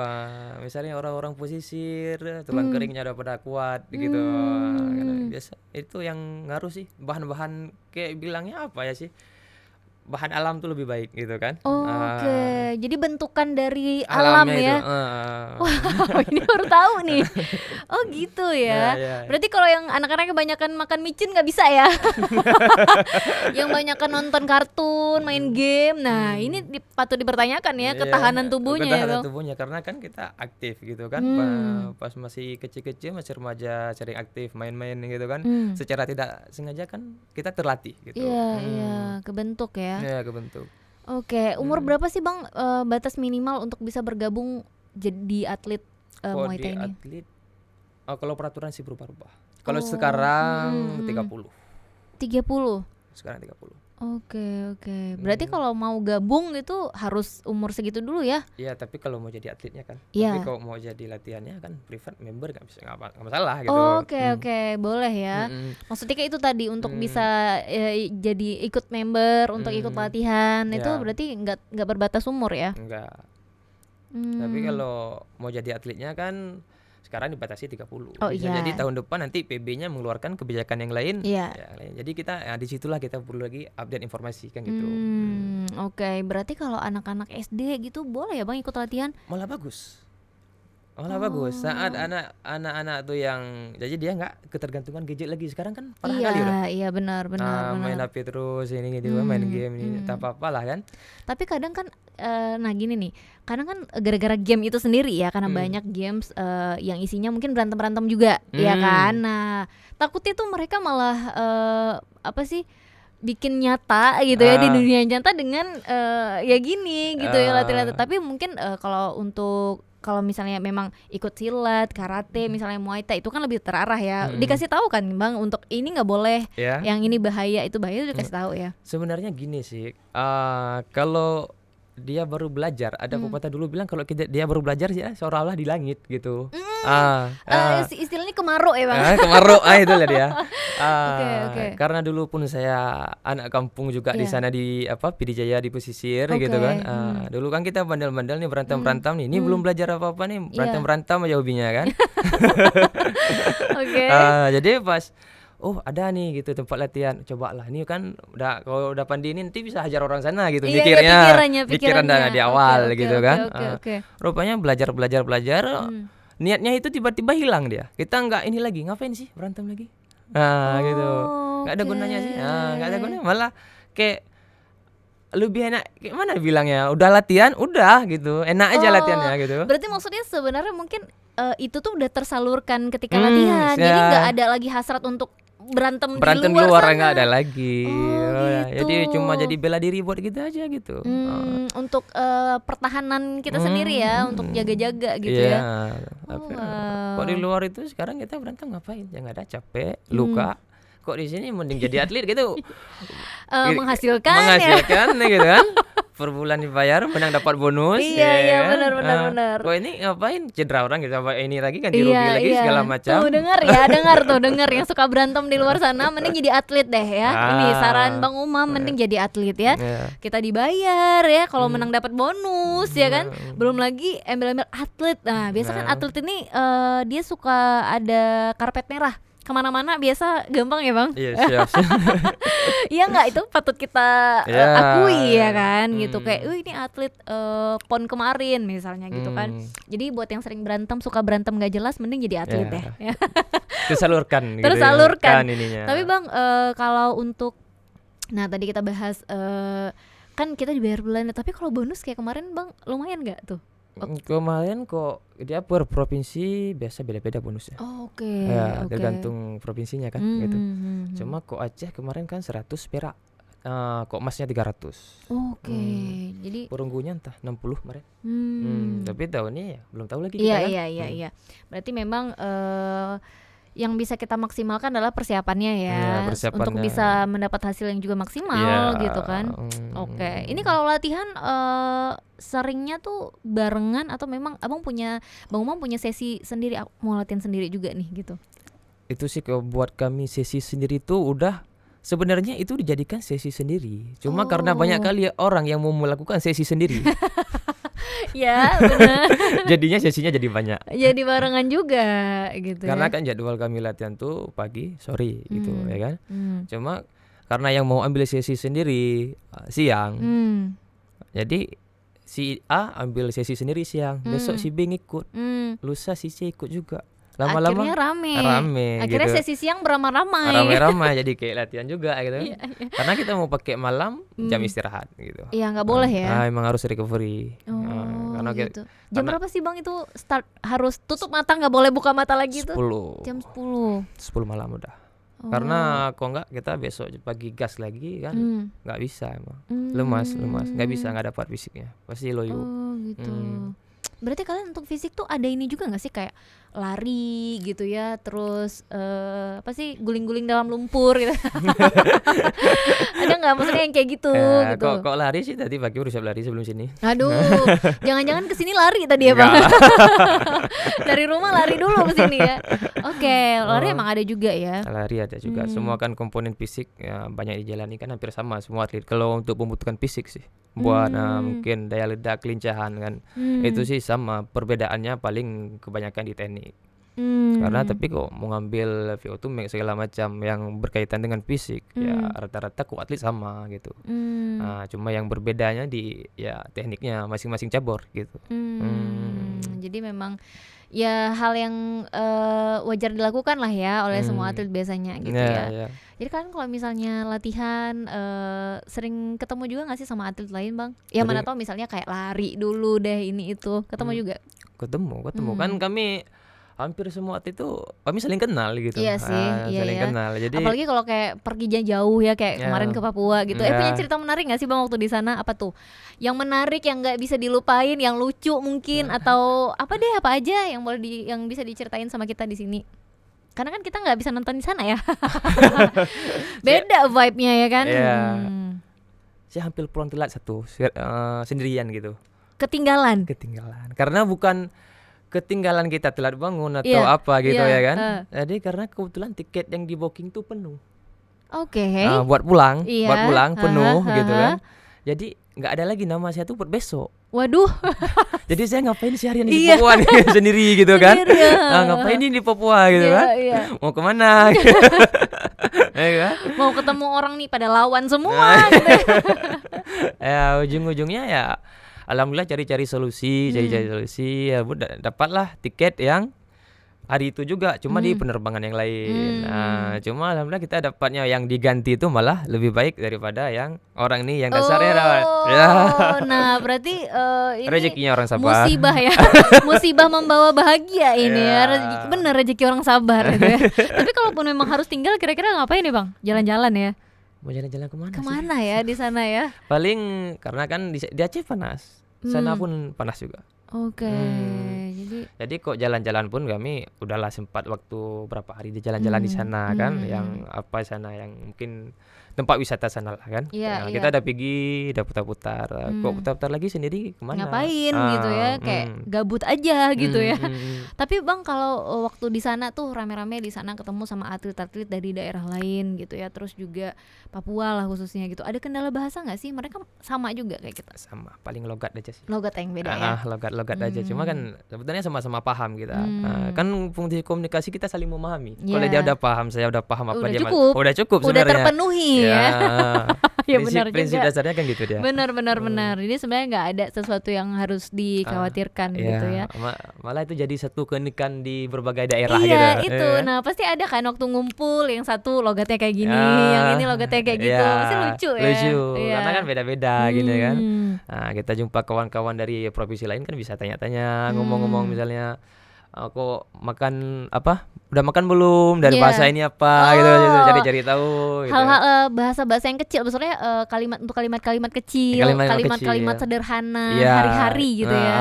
Misalnya orang-orang pesisir tulang keringnya udah pada kuat gitu. Karena biasa itu yang ngaruh sih, bahan-bahan kayak bilangnya apa ya sih, bahan alam tuh lebih baik gitu kan. Oke. Jadi bentukan dari alam ya. Wah, ini baru tahu nih. Oh gitu ya. Berarti kalau yang anak-anak kebanyakan makan micin nggak bisa ya. Yang banyakan nonton kartun, main game. Nah, ini patut dipertanyakan ya ketahanan tubuhnya ya, Bang. Tubuhnya karena kan kita aktif gitu kan. Pas masih kecil-kecil, masih remaja sering aktif main-main gitu kan. Secara tidak sengaja kan kita terlatih gitu. Iya, kebentuk ya. Iya, kebentuk. Oke, umur berapa sih Bang batas minimal untuk bisa bergabung jadi atlet Muay Thai ini? Atlet, kalau peraturan sih berubah-ubah. Kalau sekarang 30. 30? Sekarang 30. Oke. Berarti kalau mau gabung itu harus umur segitu dulu ya? Iya, tapi kalau mau jadi atletnya kan. Iya. Tapi kalau mau jadi latihannya kan privat member nggak masalah gitu. Oke, boleh ya. Maksudnya kayak itu tadi untuk bisa jadi ikut member, untuk ikut latihan itu berarti nggak berbatas umur ya? Enggak. Tapi kalau mau jadi atletnya kan sekarang dibatasi 30. Bisa jadi tahun depan nanti PB-nya mengeluarkan kebijakan yang lain. Jadi kita disitulah kita perlu lagi update informasi kan gitu. Oke, berarti kalau anak-anak SD gitu boleh ya Bang ikut latihan? Malah bagus. Saat anak-anak tuh yang jadi dia nggak ketergantungan gadget lagi. Sekarang kan parah kali udah. Iya benar. Main HP terus ini gitu, main game ini tak apa-apa lah kan. Tapi kadang kan nah gini nih, kadang kan gara-gara game itu sendiri ya, karena banyak games yang isinya mungkin berantem juga ya kan. Nah takutnya tuh mereka malah apa sih bikin nyata gitu ya di dunia nyata dengan ya gini gitu ya latihan. Tapi mungkin kalau misalnya memang ikut silat, karate, misalnya Muay Thai itu kan lebih terarah ya. Dikasih tahu kan Bang untuk ini nggak boleh, yang ini bahaya, itu bahaya, itu dikasih tahu ya. Sebenarnya gini sih, kalau dia baru belajar, ada pepatah dulu bilang kalau dia baru belajar ya seolah-olah di langit gitu. Istilahnya kemaruk ya Bang. Kemaruk, itu lah dia. Okay. Karena dulu pun saya anak kampung juga di sana di Pidijaya di pesisir gitu kan. Dulu kan kita bandel-bandel nih berantem nih. Ini belum belajar apa-apa nih, berantem aja hobinya kan. Jadi pas ada nih gitu tempat latihan, cobalah ini kan kalau udah pandai ini nanti bisa hajar orang sana gitu. Pikiran dari awal gitu kan. Rupanya belajar niatnya itu tiba-tiba hilang dia. Kita nggak ini lagi, ngapain sih berantem lagi? Gitu. Nggak ada gunanya sih. Nggak ada gunanya, malah kayak lebih enak kayak mana bilangnya, udah latihan udah gitu, enak aja latihannya gitu. Berarti maksudnya sebenarnya mungkin itu tuh udah tersalurkan ketika latihan, jadi nggak ada lagi hasrat untuk berantem di luar sana. Nggak ada lagi. Gitu. Jadi cuma jadi bela diri buat kita aja gitu. Untuk pertahanan kita sendiri ya, untuk jaga-jaga gitu ya. Kok di luar itu sekarang kita berantem ngapain? Ya nggak ada, capek, luka. Kok di sini mending jadi atlet gitu. Menghasilkan gitu kan. per bulan dibayar, menang dapat bonus. Iya, kan? benar. Kok ini ngapain cedera orang gitu, apa ini lagi ganti rugi Iya, lagi segala macam. Tuh dengar yang suka berantem di luar sana, mending jadi atlet deh ya. Ini saran Bang Umam, mending jadi atlet ya. Kita dibayar ya, kalau menang dapat bonus ya kan. Belum lagi embel-embel atlet. Nah, biasa kan atlet ini dia suka ada karpet merah. Kemana-mana biasa gampang ya Bang. Iya, siap. Iya nggak, itu patut kita akui ya kan gitu, kayak ini atlet PON kemarin misalnya gitu kan. Jadi buat yang sering suka berantem nggak jelas, mending jadi atlet deh. Tersalurkan. Tersalurkan. Ininya. Tapi Bang, kalau untuk tadi kita bahas kan kita dibayar bulan, tapi kalau bonus kayak kemarin Bang lumayan nggak tuh? Kemarin kok dia per provinsi biasa beda-beda bonusnya. Oke. Tergantung provinsinya kan gitu. Cuma kok Aceh kemarin kan 100 perak. Kok emasnya 300. Oke. Jadi perunggunya entah 60 kemarin. Tapi tahun ini ya belum tahu lagi kita kan. Iya. Berarti memang yang bisa kita maksimalkan adalah persiapannya ya, untuk bisa mendapat hasil yang juga maksimal gitu kan. Oke. Ini kalau latihan seringnya tuh barengan atau memang Bang Umam punya sesi sendiri, mau latihan sendiri juga nih gitu? Itu sih kalau buat kami sesi sendiri tuh udah sebenarnya itu dijadikan sesi sendiri. Cuma karena banyak kali orang yang mau melakukan sesi sendiri. Ya benar. Jadinya sesinya jadi banyak. Jadi barengan juga gitu. Karena kan jadwal kami latihan tuh pagi, sore gitu ya kan. Cuma karena yang mau ambil sesi sendiri siang. Jadi si A ambil sesi sendiri siang, besok si B ngikut, lusa si C ikut juga. Lama-lama akhirnya rame. Akhirnya gitu. Sesi siang beramai-ramai. Jadi kayak latihan juga gitu. Karena kita mau pakai malam jam istirahat gitu. Iya, nggak boleh ya. Emang harus recovery. Karena gitu. Jam berapa sih Bang itu start, harus tutup mata, nggak boleh buka mata lagi 10. tuh? Jam 10 malam udah. Karena kok enggak kita besok pagi gas lagi kan nggak bisa emang. Lemas nggak bisa, nggak dapat fisiknya, pasti loyo. Gitu. Berarti kalian untuk fisik tuh ada ini juga nggak sih, kayak lari gitu ya, terus apa sih, guling-guling dalam lumpur gitu? Ada nggak maksudnya yang kayak gitu? Gitu. Kok lari sih, tadi pagi udah siap lari sebelum sini. Aduh, jangan-jangan kesini lari tadi ya Bang? Dari rumah lari dulu ke sini ya. Oke, lari emang ada juga ya? Lari ada juga. Semua kan komponen fisik ya, banyak dijalani kan hampir sama semua atlet. Kalau untuk membutuhkan fisik sih, buat mungkin daya ledak, kelincahan kan, itu sih sama. Perbedaannya paling kebanyakan di teknik. Karena tapi kok mau ngambil VO2 max segala macam yang berkaitan dengan fisik, ya rata-rata kok atlet sama gitu. Cuma yang berbedanya di ya tekniknya masing-masing cabur gitu. Jadi memang ya hal yang wajar dilakukan lah ya oleh semua atlet biasanya gitu ya. Jadi kan kalau misalnya latihan sering ketemu juga nggak sih sama atlet lain Bang? Ya mana tahu misalnya kayak lari dulu deh ini itu, ketemu juga? Ketemu kan kami hampir semua atlet itu kami saling kenal gitu. Iya sih, saling kenal. Jadi apalagi kalau kayak perginya jauh ya, kayak kemarin ke Papua gitu. Punya cerita menarik nggak sih Bang waktu di sana? Apa tuh yang menarik, yang nggak bisa dilupain, yang lucu mungkin, atau apa aja yang boleh yang bisa diceritain sama kita di sini? Karena kan kita nggak bisa nonton di sana ya. Beda vibe-nya ya kan. Saya hampir pulang telat sendirian gitu. Ketinggalan. Karena bukan ketinggalan kita telat bangun atau apa gitu ya kan. Jadi karena kebetulan tiket yang di booking tuh penuh. Oke. Buat pulang penuh gitu kan. Jadi nggak ada lagi nama saya tuh buat besok. Waduh. Jadi saya ngapain seharian di Papua nih, sendiri gitu kan. Ngapain ini di Papua gitu kan. Mau kemana gitu. Mau ketemu orang nih pada lawan semua gitu. Ya ujung-ujungnya ya alhamdulillah cari solusi ya dapatlah tiket yang hari itu juga, cuma di penerbangan yang lain. Cuma alhamdulillah kita dapatnya yang diganti itu malah lebih baik daripada yang orang ini yang dasarnya Nah berarti ini rezekinya orang sabar. Musibah ya. Musibah membawa bahagia ini ya. Bener, rezeki orang sabar gitu ya. Tapi kalaupun memang harus tinggal, kira-kira ngapain nih Bang? Jalan-jalan ya? Mau jalan-jalan kemana sih? Ya di sana ya? Paling karena kan di Aceh panas, sana pun panas juga. Oke. Jadi kok jalan-jalan pun kami udahlah sempat waktu berapa hari di jalan-jalan di sana kan, yang apa sana yang mungkin tempat wisata sana lah kan. Iya, Nah, iya. kita udah pergi, udah putar-putar. Kok putar-putar lagi sendiri kemana? Ngapain gitu ya, kayak gabut aja gitu ya. Tapi Bang, kalau waktu di sana tuh rame-rame di sana ketemu sama atlet-atlet dari daerah lain gitu ya, terus juga Papua lah khususnya gitu. Ada kendala bahasa nggak sih? Mereka sama juga kayak kita? Sama, paling logat aja sih. Logat yang beda ya. Logat aja. Cuma kan sebetulnya sama-sama paham kita. Kan fungsi komunikasi kita saling memahami. Kalau dia udah paham, saya udah paham apa Udah dia cukup. udah cukup Udah sebenarnya. terpenuhi ya. Ya benar Prinsip juga. dasarnya kan gitu dia. Benar. Jadi sebenarnya nggak ada sesuatu yang harus dikhawatirkan gitu ya. Malah itu jadi satu keunikan di berbagai daerah Iya gitu. itu. Nah pasti ada kan waktu ngumpul yang satu logatnya kayak gini, yang ini logatnya kayak gitu. Pasti lucu ya. Lucu. Iya. Karena kan beda-beda gitu kan. Nah, kita jumpa kawan-kawan dari provinsi lain kan bisa tanya-tanya, ngomong-ngomong misalnya aku makan apa? Udah makan belum? Dari bahasa ini apa gitu, cari-cari tahu gitu. Hal-hal bahasa-bahasa yang kecil, maksudnya kalimat-kalimat kecil, kalimat-kalimat sederhana hari-hari gitu ya.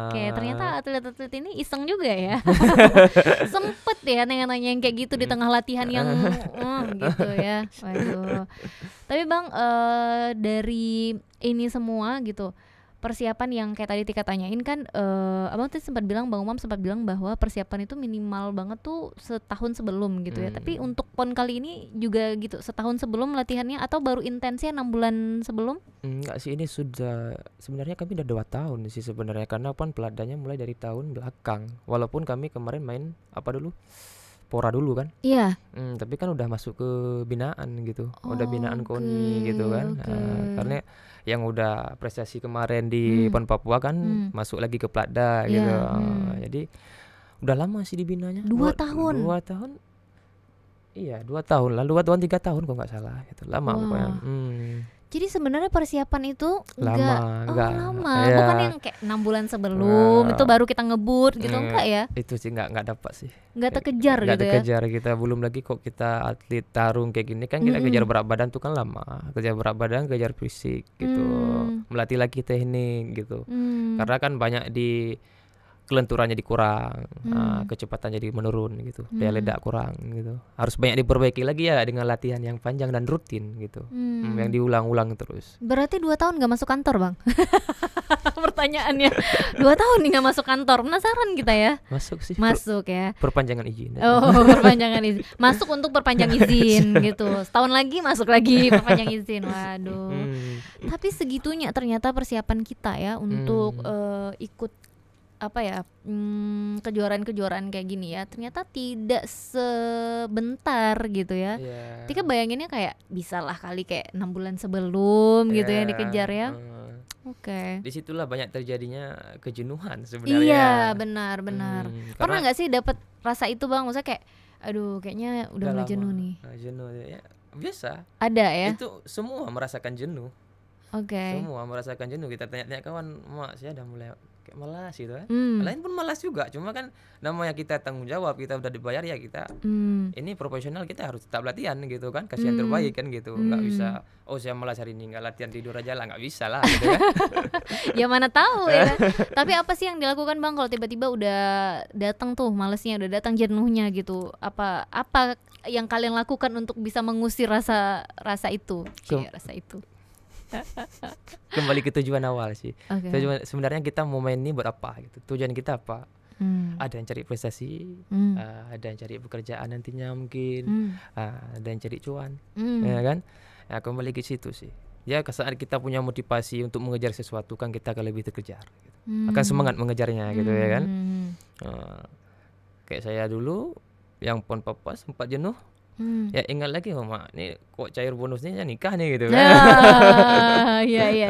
Oke, ternyata atlet-atlet ini iseng juga ya. Sempet ya nanya-nanya yang kayak gitu di tengah latihan yang gitu ya. Waduh. Tapi Bang, dari ini semua gitu, persiapan yang kayak tadi Tika tanyain kan, Abang tadi sempat bilang, Bang Umam sempat bilang bahwa persiapan itu minimal banget tuh setahun sebelum gitu ya. Tapi untuk PON kali ini juga gitu, setahun sebelum latihannya atau baru intensnya 6 bulan sebelum? Enggak sih, ini sudah sebenarnya kami udah 2 tahun sih sebenarnya, karena PON peladanya mulai dari tahun belakang. Walaupun kami kemarin main apa dulu? Pora dulu kan. Iya. Tapi kan udah masuk ke binaan gitu. Udah binaan KONI gitu kan. Karena yang udah prestasi kemarin di PON Papua kan masuk lagi ke Platda gitu. Jadi udah lama sih dibinanya. 2 tahun. 2 tahun. Iya, 2 tahun lah, 2 tahun 3 tahun kok nggak salah gitu. Lama pokoknya. Jadi sebenarnya persiapan itu lama. Lama. Bukan yang kayak 6 bulan sebelum itu baru kita ngebut gitu, enggak ya? Itu sih nggak dapat sih. Nggak terkejar Nggak gitu ya. terkejar kita, belum lagi kok kita atlet tarung kayak gini kan, kita kejar berat badan tuh kan lama. Kejar berat badan, kejar fisik gitu. Melatih lagi teknik gitu. Karena kan banyak di kelenturannya dikurang, kecepatan jadi menurun gitu, daya ledak kurang gitu. Harus banyak diperbaiki lagi ya dengan latihan yang panjang dan rutin gitu, yang diulang-ulang terus. Berarti 2 tahun nggak masuk kantor Bang? Pertanyaannya 2 tahun nih nggak masuk kantor, penasaran kita ya. Masuk sih. Masuk ya. Perpanjangan izin. Perpanjangan izin. Masuk untuk perpanjang izin gitu. Setahun lagi masuk lagi perpanjang izin. Waduh. Tapi segitunya ternyata persiapan kita ya untuk ikut apa ya, kejuaraan-kejuaraan kayak gini ya, ternyata tidak sebentar gitu ya. Tika bayanginnya kayak bisa lah kali kayak 6 bulan sebelum gitu yang dikejar ya. Oke. Disitulah banyak terjadinya kejenuhan sebenarnya. Iya, benar. Pernah Karena nggak sih dapat rasa itu Bang? Maksudnya kayak aduh kayaknya udah mulai jenuh nih. Jenuh ya. Biasa. Ada ya? Itu semua merasakan jenuh. Oke. Semua merasakan jenuh. Kita tanya-tanya kawan, mak saya udah mulai kayak malas gitu kan. Lain pun malas juga. Cuma kan namanya kita tanggung jawab, kita udah dibayar ya kita. Ini profesional, kita harus tetap latihan gitu kan. Kasih yang terbaik kan gitu. Nggak bisa, oh saya malas hari ini nggak latihan, tidur aja lah, nggak bisa lah gitu kan. Ya mana tahu ya. Tapi apa sih yang dilakukan Bang kalau tiba-tiba udah datang tuh malesnya, udah datang jenuhnya gitu? Apa yang kalian lakukan untuk bisa mengusir rasa itu? Rasa itu. Kembali ke tujuan awal sih. Okay. Sebenarnya kita mau main ini buat apa gitu. Tujuan kita apa? Ada yang cari prestasi, ada yang cari pekerjaan nantinya mungkin, ada yang cari cuan, ya kan? Ya, kembali ke situ sih. Ya saat kita punya motivasi untuk mengejar sesuatu kan kita akan lebih terkejar, gitu. Akan semangat mengejarnya gitu ya kan. Kayak saya dulu yang PON Papua sempat jenuh. Ya ingat lagi, oh mak, nih kok cair bonusnya nikah nih gitu kan. Iya.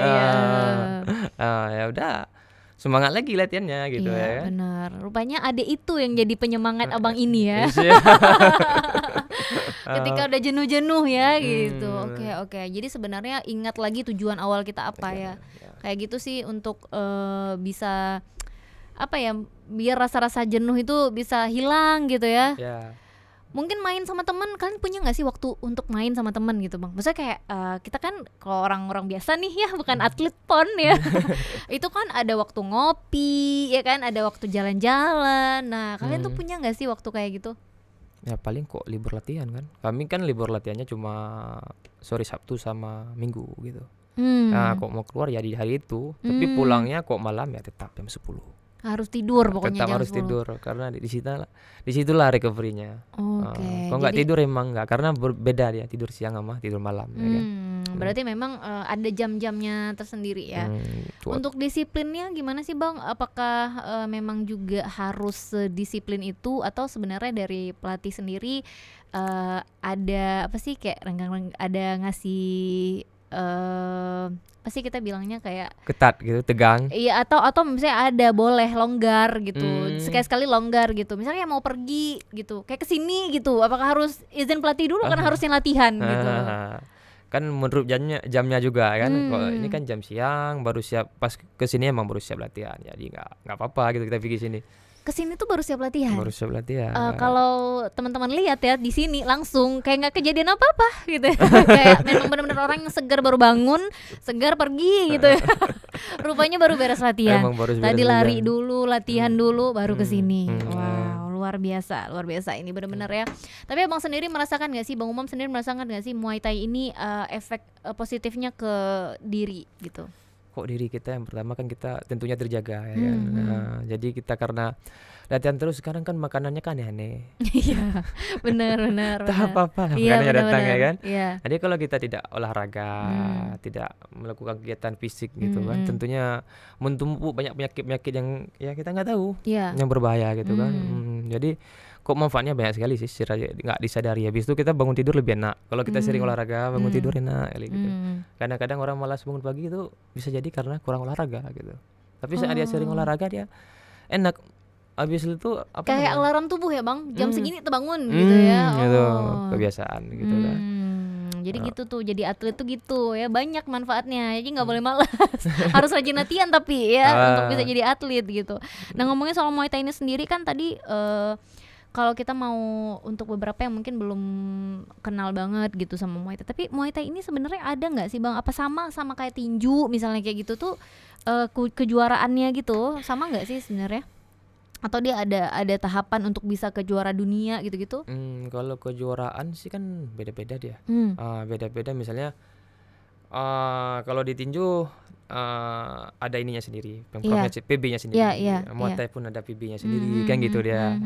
Ya udah, semangat lagi latihannya gitu ya. Benar. Rupanya ada itu yang jadi penyemangat abang ini ya. Ketika udah jenuh-jenuh ya gitu. Oke. Jadi sebenarnya ingat lagi tujuan awal kita apa ya. Kayak gitu sih untuk bisa apa ya, biar rasa-rasa jenuh itu bisa hilang gitu ya. Mungkin main sama teman, kalian punya nggak sih waktu untuk main sama teman gitu Bang? Maksudnya kayak kita kan kalau orang-orang biasa nih ya, bukan atlet PON ya. Itu kan ada waktu ngopi ya kan, ada waktu jalan-jalan. Nah kalian tuh punya nggak sih waktu kayak gitu? Ya paling kok libur latihan kan. Kami kan libur latihannya cuma sore Sabtu sama Minggu gitu. Nah, kok mau keluar ya di hari itu, tapi pulangnya kok malam ya tetap jam 10. Harus tidur pokoknya Tetap jam harus 10. tidur karena disitulah recovery-nya. Oke. Kalau nggak Jadi tidur emang nggak, karena berbeda dia tidur siang sama tidur malam ya kan. berarti memang ada jam-jamnya tersendiri ya. Untuk disiplinnya gimana sih Bang? Apakah memang juga harus sedisiplin itu, atau sebenarnya dari pelatih sendiri ada apa sih kayak ada ngasih apa sih kita bilangnya kayak Ketat gitu, tegang. iya, atau misalnya ada boleh longgar gitu, sekali-sekali longgar gitu, misalnya mau pergi gitu kayak kesini gitu, apakah harus izin pelatih dulu kan harusnya latihan gitu? Kan menurut jamnya juga kan. Kalau ini kan jam siang baru siap, pas kesini emang baru siap latihan, jadi nggak apa-apa gitu kita pergi sini. Kesini tuh baru siap latihan. Baru siap latihan. Kalau teman-teman lihat ya di sini langsung kayak nggak kejadian apa-apa gitu. Kayak memang benar-benar orang yang segar baru bangun, segar pergi gitu. Rupanya baru beres latihan. Emang baru beres Tadi lari latihan. dulu, latihan dulu, baru kesini. Wow, luar biasa ini benar-benar ya. Tapi Abang sendiri merasakan nggak sih, Bang Umam sendiri merasakan nggak sih Muay Thai ini efek positifnya ke diri gitu? Kok diri kita yang pertama kan kita tentunya terjaga ya kan. Jadi kita karena latihan terus sekarang kan makanannya kan aneh-aneh. Iya, benar. Tak apa-apa lah Iya, makanannya datang ya kan. Iya. Jadi kalau kita tidak olahraga, tidak melakukan kegiatan fisik gitu kan, tentunya mentumpuk banyak penyakit-penyakit yang ya kita nggak tahu, Iya. yang berbahaya gitu kan. Jadi kok manfaatnya banyak sekali sih, nggak disadari. Habis itu kita bangun tidur lebih enak. Kalau kita sering olahraga, bangun tidur enak kali gitu. Kadang-kadang orang malas bangun pagi itu bisa jadi karena kurang olahraga gitu. Tapi saat dia sering olahraga dia enak. Habis itu apa Kayak namanya? alarm tubuh ya Bang, jam segini terbangun gitu ya. Gitu, kebiasaan gitu kan. Jadi gitu tuh, jadi atlet tuh gitu ya, banyak manfaatnya. Jadi nggak boleh malas. Harus rajin latihan tapi ya untuk bisa jadi atlet gitu. Nah, ngomongin soal Muay Thai ini sendiri kan tadi kalau kita mau, untuk beberapa yang mungkin belum kenal banget gitu sama Muay Thai, tapi Muay Thai ini sebenarnya ada nggak sih Bang? Apa sama kayak tinju misalnya kayak gitu tuh kejuaraannya gitu, sama nggak sih sebenarnya? Atau dia ada tahapan untuk bisa ke juara dunia gitu-gitu? Kalau kejuaraan sih kan beda-beda dia. Beda-beda misalnya kalau di tinju ada ininya sendiri, PB-nya sendiri. Muay Thai pun ada PB-nya sendiri kan gitu dia.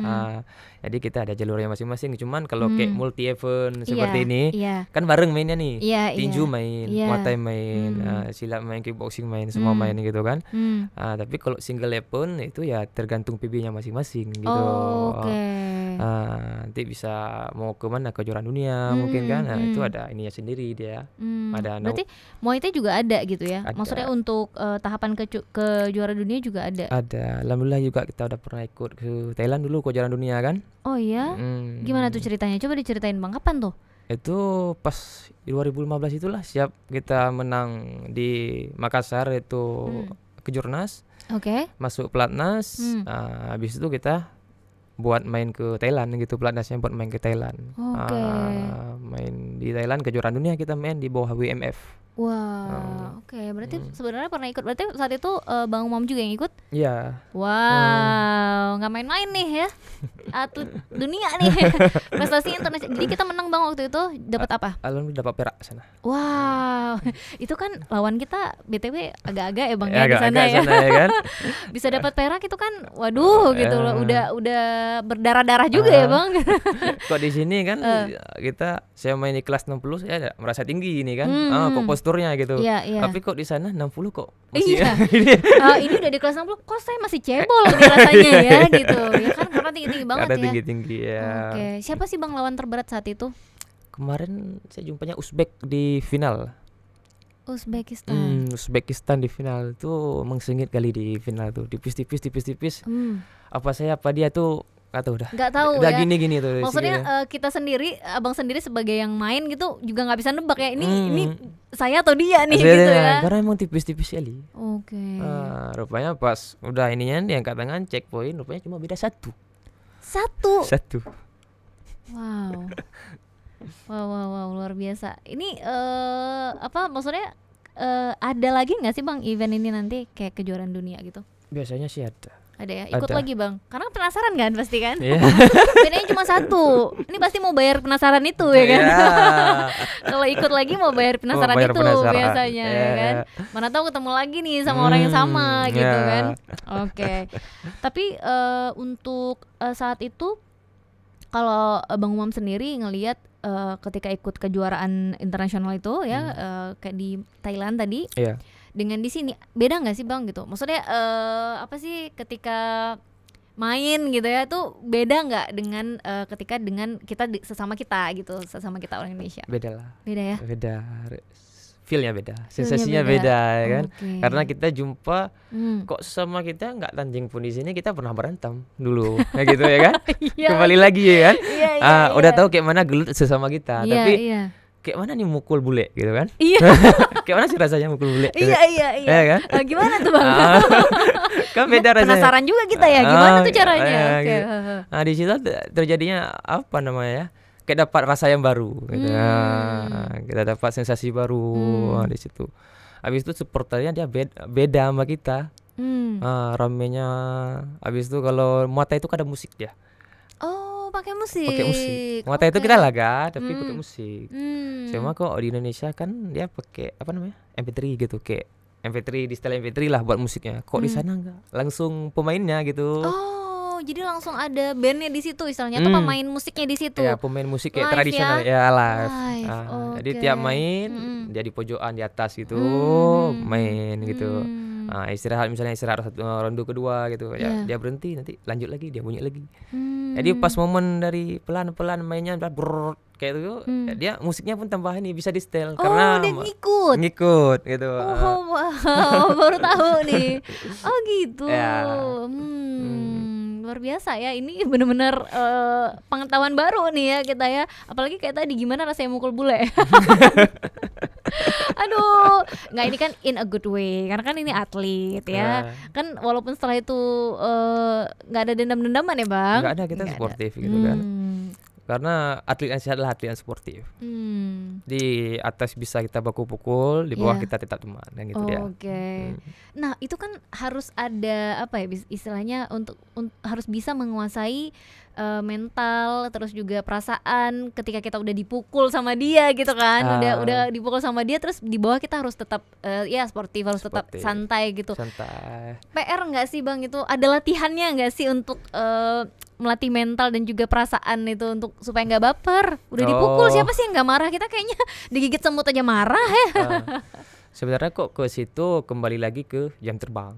Jadi kita ada jalurnya masing-masing. Cuman kalau kayak multi event seperti ini kan bareng mainnya nih. Tinju main, Muay Thai main, silat main, kickboxing main, semua main gitu kan. Tapi kalau single event itu ya tergantung PB-nya masing-masing gitu. Nanti bisa mau ke mana, ke kejuaraan dunia mungkin kan. Itu ada ininya sendiri dia. Berarti Muay Thai juga ada gitu ya? Ada. Maksudnya untuk tahapan ke juara dunia juga ada? Ada. Alhamdulillah juga kita udah pernah ikut ke Thailand dulu, kejuaraan dunia kan. Oh iya? Gimana tuh ceritanya? Coba diceritain Bang, kapan tuh? Itu pas 2015 itulah, siap kita menang di Makassar itu kejurnas. Masuk pelatnas. Habis itu kita buat main ke Thailand gitu, pelatnasnya buat main ke Thailand. Main di Thailand kejuaraan dunia, kita main di bawah WMF. Berarti sebenarnya pernah ikut. Berarti saat itu Bang Umam juga yang ikut? Iya. Wow, nggak main-main nih ya. Atlet dunia nih. Prestasi internasional. Jadi kita menang Bang waktu itu, dapat apa? Alhamdulillah dapat perak sana. Wow. Itu kan lawan kita BTW agak-agak ya Bang ya di sana agak-agak ya. sana ya kan. Bisa dapat perak itu kan waduh gitu loh. Udah berdarah-darah juga ya Bang. Kok di sini kan saya main di kelas 60 saya merasa tinggi ini kan. Kok posturnya gitu. Tapi kok di sana 60 kok masih ini udah di kelas 60 kok saya masih cebol nih rasanya ya gitu. Ya kan karena tinggi-tinggi banget ada ya. Tinggi-tinggi ya. Siapa sih Bang lawan terberat saat itu? Kemarin saya jumpanya Uzbek di final. Uzbekistan di final tuh mengsengit kali di final tuh, tipis-tipis. Apa dia tuh nggak tahu ya. Gini tuh. Maksudnya kita sendiri, Abang sendiri sebagai yang main gitu juga nggak bisa nebak ya ini saya atau dia nih gitu ya. Karena emang tipis-tipis kali. Rupanya pas udah ininya diangkat tangan, cek poin, rupanya cuma beda satu. Wow, luar biasa. Ini ada lagi nggak sih Bang event ini nanti kayak kejuaraan dunia gitu? Biasanya sih ada. Ada ya, ikut Ada. lagi bang, karena penasaran kan pasti kan. Iya. Bedanya cuma satu, ini pasti mau bayar penasaran itu ya kan. Iya. Kalau ikut lagi mau bayar penasaran bayar itu penasaran. biasanya ya Iya. kan. Mana tahu ketemu lagi nih sama orang yang sama gitu iya. kan. Oke. Tapi untuk saat itu kalau Bang Umam sendiri ngelihat ketika ikut kejuaraan internasional itu ya kayak di Thailand tadi Iya. dengan di sini beda nggak sih bang gitu? Maksudnya apa sih ketika main gitu ya tuh beda nggak dengan ketika dengan kita sesama kita gitu, sesama kita orang Indonesia? Beda lah. Beda ya? Beda. Feelnya beda, sensasinya beda ya kan. Oke. Karena kita jumpa Hmm. kok sama kita nggak tanding pun di sini, kita pernah berantem dulu kayak gitu ya kan. Iya. Kembali lagi ya kan. Iya, iya, Udah iya. tahu kayak mana gelut sesama kita, Iya, tapi iya. kayak mana nih mukul bule gitu kan. Iya. Kayak mana sih rasanya mukul bule gitu. Iya, iya, iya. Iya kan? Gimana tuh bang? Kan beda rasanya. Penasaran juga kita ya, gimana tuh caranya? Oke. gitu. Nah di situ terjadinya apa namanya ya, kayak dapat rasa yang baru gitu. Nah, kita dapat sensasi baru di situ. Habis itu supporternya dia beda sama kita. Ramenya. Habis itu kalau Muay itu kan ada musik dia. Oh, pakai musik. Pakai musik. Muay itu kita laga tapi pakai musik. Hmm. Cuma kok di Indonesia kan dia pakai apa namanya, MP3 gitu, kayak MP3 di setel MP3 lah buat musiknya. Kok di sana enggak, langsung pemainnya gitu. Oh, jadi langsung ada bandnya di situ istilahnya atau pemain musiknya di situ. Ya pemain musik kayak Live tradisional ya? ya, live. Live, Jadi oke. tiap main dia di pojokan di atas gitu main gitu. Istirahat misalnya istirahat ronde kedua gitu ya, dia berhenti nanti lanjut lagi, dia bunyi lagi. Jadi pas momen dari pelan-pelan mainnya brrrr, kayak itu ya, dia musiknya pun tambahan nih bisa di setel karena dia ngikut. ngikut gitu. Oh, wow, baru tahu nih. Oh gitu. Ya. Luar biasa ya. Ini benar-benar pengetahuan baru nih ya kita ya. Apalagi kayak tadi gimana rasanya mukul bule. Aduh, nggak, ini kan in a good way karena kan ini atlet ya. Kan walaupun setelah itu nggak ada dendam-dendaman ya bang. Nggak ada, kita Nggak sportif ada. gitu kan. Karena atlet yang sehat adalah atlet yang sportif. Di atas bisa kita baku pukul, di bawah kita tetap teman dan gitu dia. Oke. Nah, itu kan harus ada apa ya istilahnya untuk harus bisa menguasai mental terus juga perasaan ketika kita udah dipukul sama dia gitu kan. Udah dipukul sama dia terus di bawah kita harus tetap ya sportif, harus tetap santai gitu. Santai. PR enggak sih Bang itu? Ada latihannya enggak sih untuk melatih mental dan juga perasaan itu untuk supaya nggak baper? Udah dipukul siapa sih yang nggak marah? Kita kayaknya digigit semut aja marah ya. Sebenarnya kok ke situ kembali lagi ke jam terbang.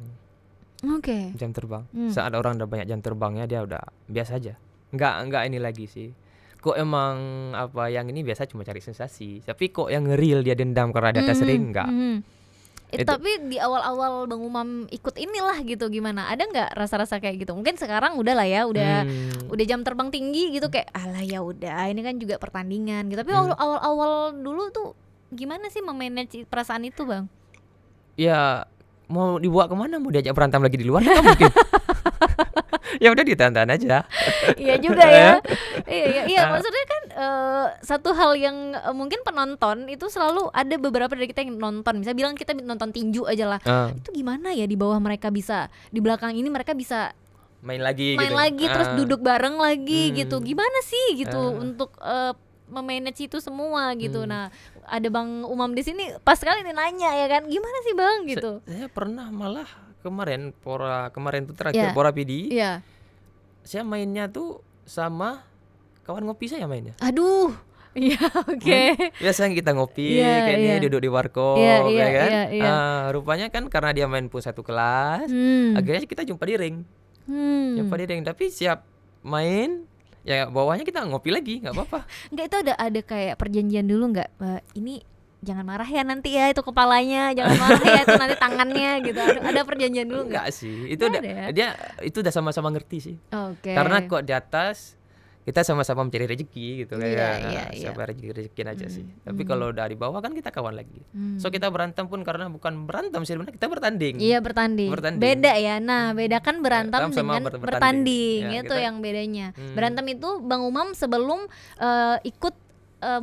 Oke. Jam terbang. Saat orang udah banyak jam terbangnya dia udah biasa aja. Enggak ini lagi sih. Kok emang apa yang ini biasa cuma cari sensasi. Tapi kok yang real dia dendam karena data sering enggak. Tapi di awal-awal Bang Umam ikut inilah gitu gimana? Ada nggak rasa-rasa kayak gitu? Mungkin sekarang udah lah ya, udah jam terbang tinggi gitu kayak alah ya udah ini kan juga pertandingan gitu. Tapi awal-awal dulu tuh gimana sih memanage perasaan itu Bang? Ya mau dibawa kemana, mau diajak berantem lagi di luar kan mungkin. Ya udah ditahan-tahan aja. Iya juga ya. Iya maksudnya kan satu hal yang mungkin penonton itu selalu ada beberapa dari kita yang nonton. Misalnya bilang kita nonton tinju aja lah. Itu gimana ya di bawah mereka bisa, di belakang ini mereka bisa main lagi terus duduk bareng lagi gitu. Gimana sih gitu untuk memanage itu semua gitu. Nah, ada Bang Umam di sini pas kali ini nanya ya kan, gimana sih Bang gitu. Saya pernah malah kemarin tuh terakhir Pora PD. Iya. Saya mainnya tuh sama kawan ngopi saya mainnya. Aduh. Iya, oke. Biasanya kita ngopi kayak ini duduk di warkop ya kan. Iya. Rupanya kan karena dia main pun satu kelas, akhirnya kita jumpa di ring. Tapi siap main ya bawahnya kita ngopi lagi, nggak apa-apa. Nggak, itu ada kayak perjanjian dulu nggak? Ini jangan marah ya nanti ya itu kepalanya, jangan marah ya itu nanti tangannya gitu. Ada perjanjian dulu nggak? Enggak sih, itu dia itu udah sama-sama ngerti sih. Oke. Karena kok di atas kita sama-sama mencari rezeki gitu Iya. siapa rezekin aja sih. Tapi kalau udah di bawah kan kita kawan lagi. So kita berantem pun karena bukan berantem sih, sebenarnya kita bertanding. Iya, bertanding. Beda ya. Nah, bedakan berantem dengan bertanding. Ya, itu yang bedanya. Berantem itu Bang Umam sebelum ikut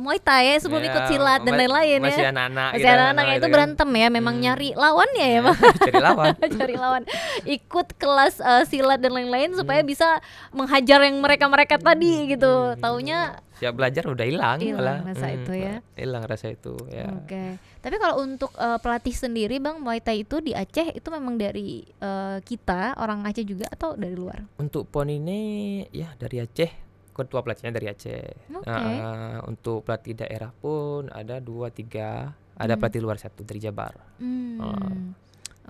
Muay Thai ya, sebelum ikut silat dan lain-lain ya. Masih anak-anak Masih anak-anak ya, itu berantem ya, memang nyari lawannya ya Bang. Cari lawan. Cari lawan. Ikut kelas silat dan lain-lain supaya bisa menghajar yang mereka-mereka tadi gitu. Taunya siap belajar udah hilang rasa itu ya. Hilang rasa itu ya. Oke. Tapi kalau untuk pelatih sendiri Bang, Muay Thai itu di Aceh itu memang dari kita orang Aceh juga atau dari luar? Untuk PON ini ya dari Aceh. Ketua pelatihnya dari Aceh. Untuk pelatih daerah pun ada 2-3. Ada pelatih luar 1 dari Jabar.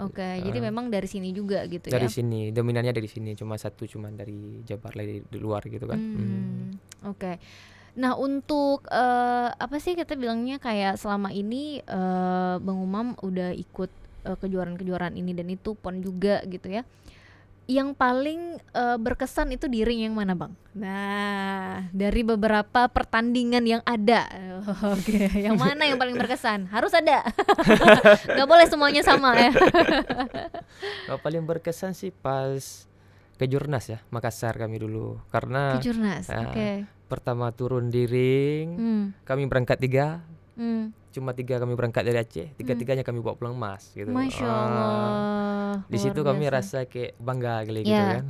Oke, jadi memang dari sini juga gitu dari ya. Dari sini, dominannya dari sini. Cuma 1 dari Jabar, lagi di luar gitu kan. Oke. Nah untuk apa sih kita bilangnya, kayak selama ini Bang Umam udah ikut kejuaraan-kejuaraan ini dan itu PON juga gitu ya. Yang paling berkesan itu di ring yang mana Bang? Nah dari beberapa pertandingan yang ada, oke, yang mana yang paling berkesan? Harus ada, nggak boleh semuanya sama ya. Yang paling berkesan sih pas Kejurnas ya, Makassar kami dulu. Karena Kejurnas, oke. Pertama turun di ring, kami berangkat 3. Cuma 3 kami berangkat dari Aceh, 3-tiganya kami bawa pulang emas gitu. Masya Allah. Di situ kami rasa kayak bangga kali gitu kan.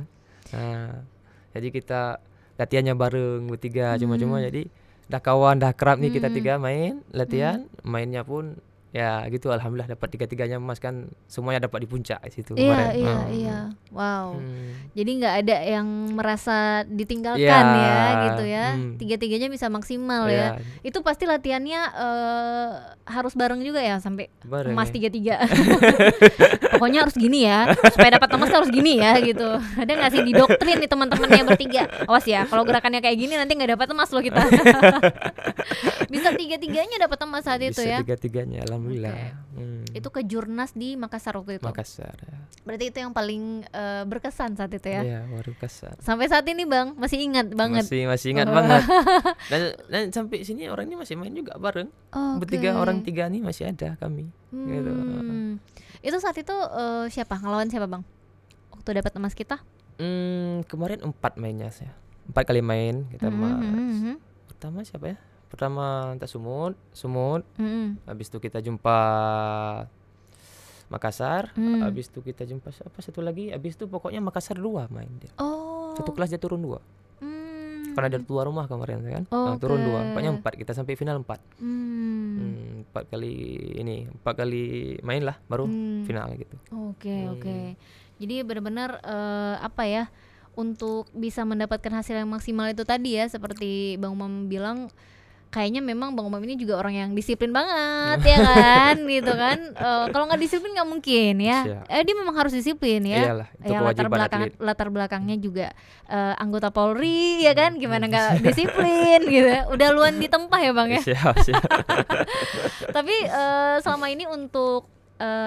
Jadi kita latihannya bareng bertiga, cuma jadi dah kawan, dah kerap nih kita 3 main latihan, mainnya pun ya gitu, alhamdulillah dapat 3-tiganya emas kan, semuanya dapat di puncak di situ kemarin. Iya. Wow. Jadi nggak ada yang merasa ditinggalkan ya gitu ya. 3-tiganya bisa maksimal ya. Itu pasti latihannya harus bareng juga ya sampai bareng, emas 3-3. Pokoknya harus gini ya, supaya dapat emas harus gini ya gitu. Ada nggak sih didoktrin nih teman-temannya bertiga? Awas ya, kalau gerakannya kayak gini nanti nggak dapat emas loh kita. Bisa 3-tiganya dapat emas saat itu ya. Bisa 3-tiganya, alhamdulillah. Itu Kejurnas di Makassar waktu itu. Makassar ya. Berarti itu yang paling berkesan saat itu ya. Iya, berkesan. Sampai saat ini Bang masih ingat banget. Masih ingat banget. Dan sampai sini orang ini masih main juga bareng. Bertiga, orang 3 nih masih ada kami. Gitu. Itu saat itu siapa? Ngelawan siapa Bang? Waktu dapat emas kita? Kemarin 4 mainnya saya. 4 kali main kita emas. Pertama siapa ya? Pertama entah Sumut. Habis itu kita jumpa Makassar. Habis itu kita jumpa siapa satu lagi. Habis itu pokoknya Makassar 2 main dia. Satu kelas dia turun 2. Karena ada tuan rumah kemarin kan. Turun 2. Pokoknya 4, kita sampai final 4. 4 kali main lah baru final gitu. Oke. Jadi benar-benar apa ya, untuk bisa mendapatkan hasil yang maksimal itu tadi ya, seperti Bang Umam bilang, kayaknya memang Bang Umam ini juga orang yang disiplin banget ya kan, gitu kan. Kalau nggak disiplin nggak mungkin ya. Dia memang harus disiplin ya. Iyalah, itu latar belakangnya juga anggota Polri ya kan, gimana nggak disiplin gitu. Udah luan ditempah ya Bang ya. Siap. Tapi selama ini untuk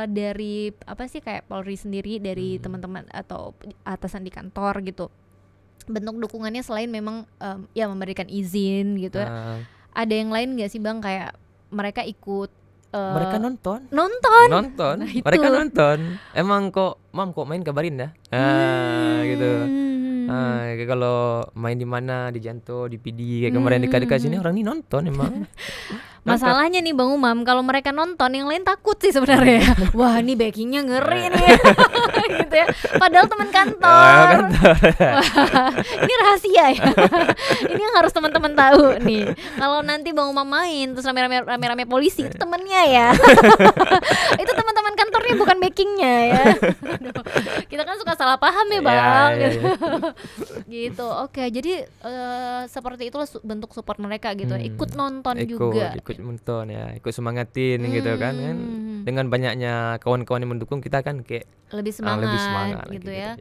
dari apa sih, kayak Polri sendiri, dari teman-teman atau atasan di kantor gitu, bentuk dukungannya selain memang ya memberikan izin gitu ya, ada yang lain nggak sih Bang, kayak mereka ikut mereka nonton. Nah, Mereka nonton. Emang kok main kabarin dah. Gitu. Kalau main di mana, di Janto, di PD kayak kemarin dekat-dekat sini, orang ini nonton emang. Masalahnya nih Bang Umam, kalau mereka nonton yang lain takut sih sebenarnya. Wah, ini backingnya ngeri nih. Gitu ya. Padahal teman kantor. Wah, ini rahasia ya. Ini yang harus teman-teman tahu nih. Kalau nanti Bang Umam main terus rame-rame polisi, itu temennya ya. Itu teman-teman kantornya, bukan backingnya ya. Kita kan suka salah paham ya Bang. Gitu. Oke, jadi seperti itulah bentuk support mereka gitu. Ikut nonton juga. Ikut nonton ya, ikut semangatin gitu kan. Dengan banyaknya kawan-kawan yang mendukung, kita kan kayak lebih semangat gitu ya.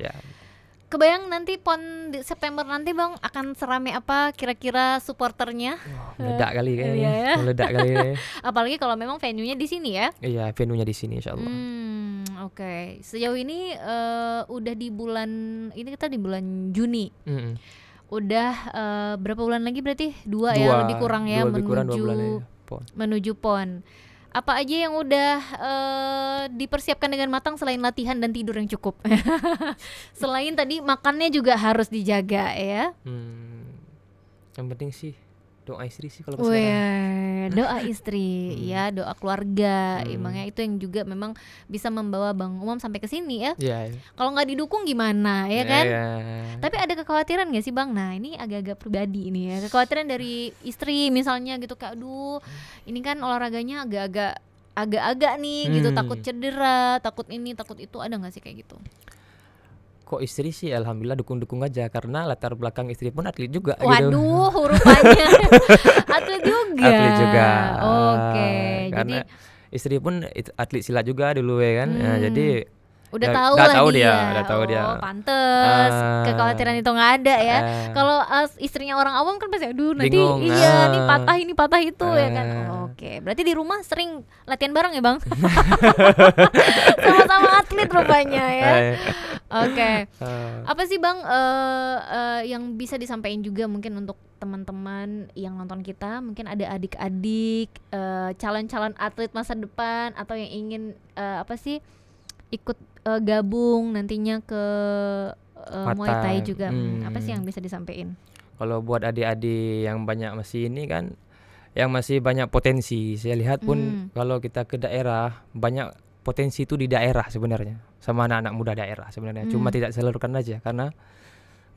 Kebayang nanti PON di September nanti Bang akan serame apa kira-kira supporternya? Meledak kali kayaknya. Meledak kali. Apalagi kalau memang venue-nya di sini ya. Iya, venue-nya di sini insyaallah. Oke. Sejauh ini udah di bulan ini, kita di bulan Juni. Udah berapa bulan lagi berarti? 2 ya, lebih kurang ya, menuju PON. Apa aja yang udah dipersiapkan dengan matang selain latihan dan tidur yang cukup? Selain tadi makannya juga harus dijaga ya. Yang penting sih doa istri sih kalau sekarang. Wih, doa istri, ya doa keluarga, emangnya itu yang juga memang bisa membawa Bang Umam sampai ke sini ya. Iya. Kalau nggak didukung gimana, ya kan? Iya. Tapi ada kekhawatiran nggak sih Bang? Nah ini agak-agak pribadi ini ya, kekhawatiran dari istri misalnya gitu, kayak aduh ini kan olahraganya agak-agak nih gitu, takut cedera, takut ini, takut itu, ada nggak sih kayak gitu? Kok istri sih alhamdulillah dukung-dukung aja, karena latar belakang istri pun atlet juga gitu. Waduh, rupanya atlet juga. Atlet juga. Oke, Karena jadi istri pun atlet silat juga dulu ya kan. Nah, jadi udah ya, tahu udah lah tahu dia. udah tahu dia. Oh, pantes. Kekhawatiran itu nggak ada ya. Kalau istrinya orang awam kan pasti aduh nanti Bingung. iya nih patah ini patah itu ya kan. Oke, berarti di rumah sering latihan bareng ya, Bang? Sama-sama atlet rupanya ya. Oke. Apa sih Bang yang bisa disampaikan juga mungkin untuk teman-teman yang nonton kita, mungkin ada adik-adik calon-calon atlet masa depan atau yang ingin apa sih ikut gabung nantinya ke Muay Thai juga. Apa sih yang bisa disampaikan? Kalau buat adik-adik yang banyak masih ini kan, yang masih banyak potensi, saya lihat pun kalau kita ke daerah, banyak potensi itu di daerah sebenarnya, sama anak-anak muda daerah sebenarnya. Cuma tidak salurkan aja karena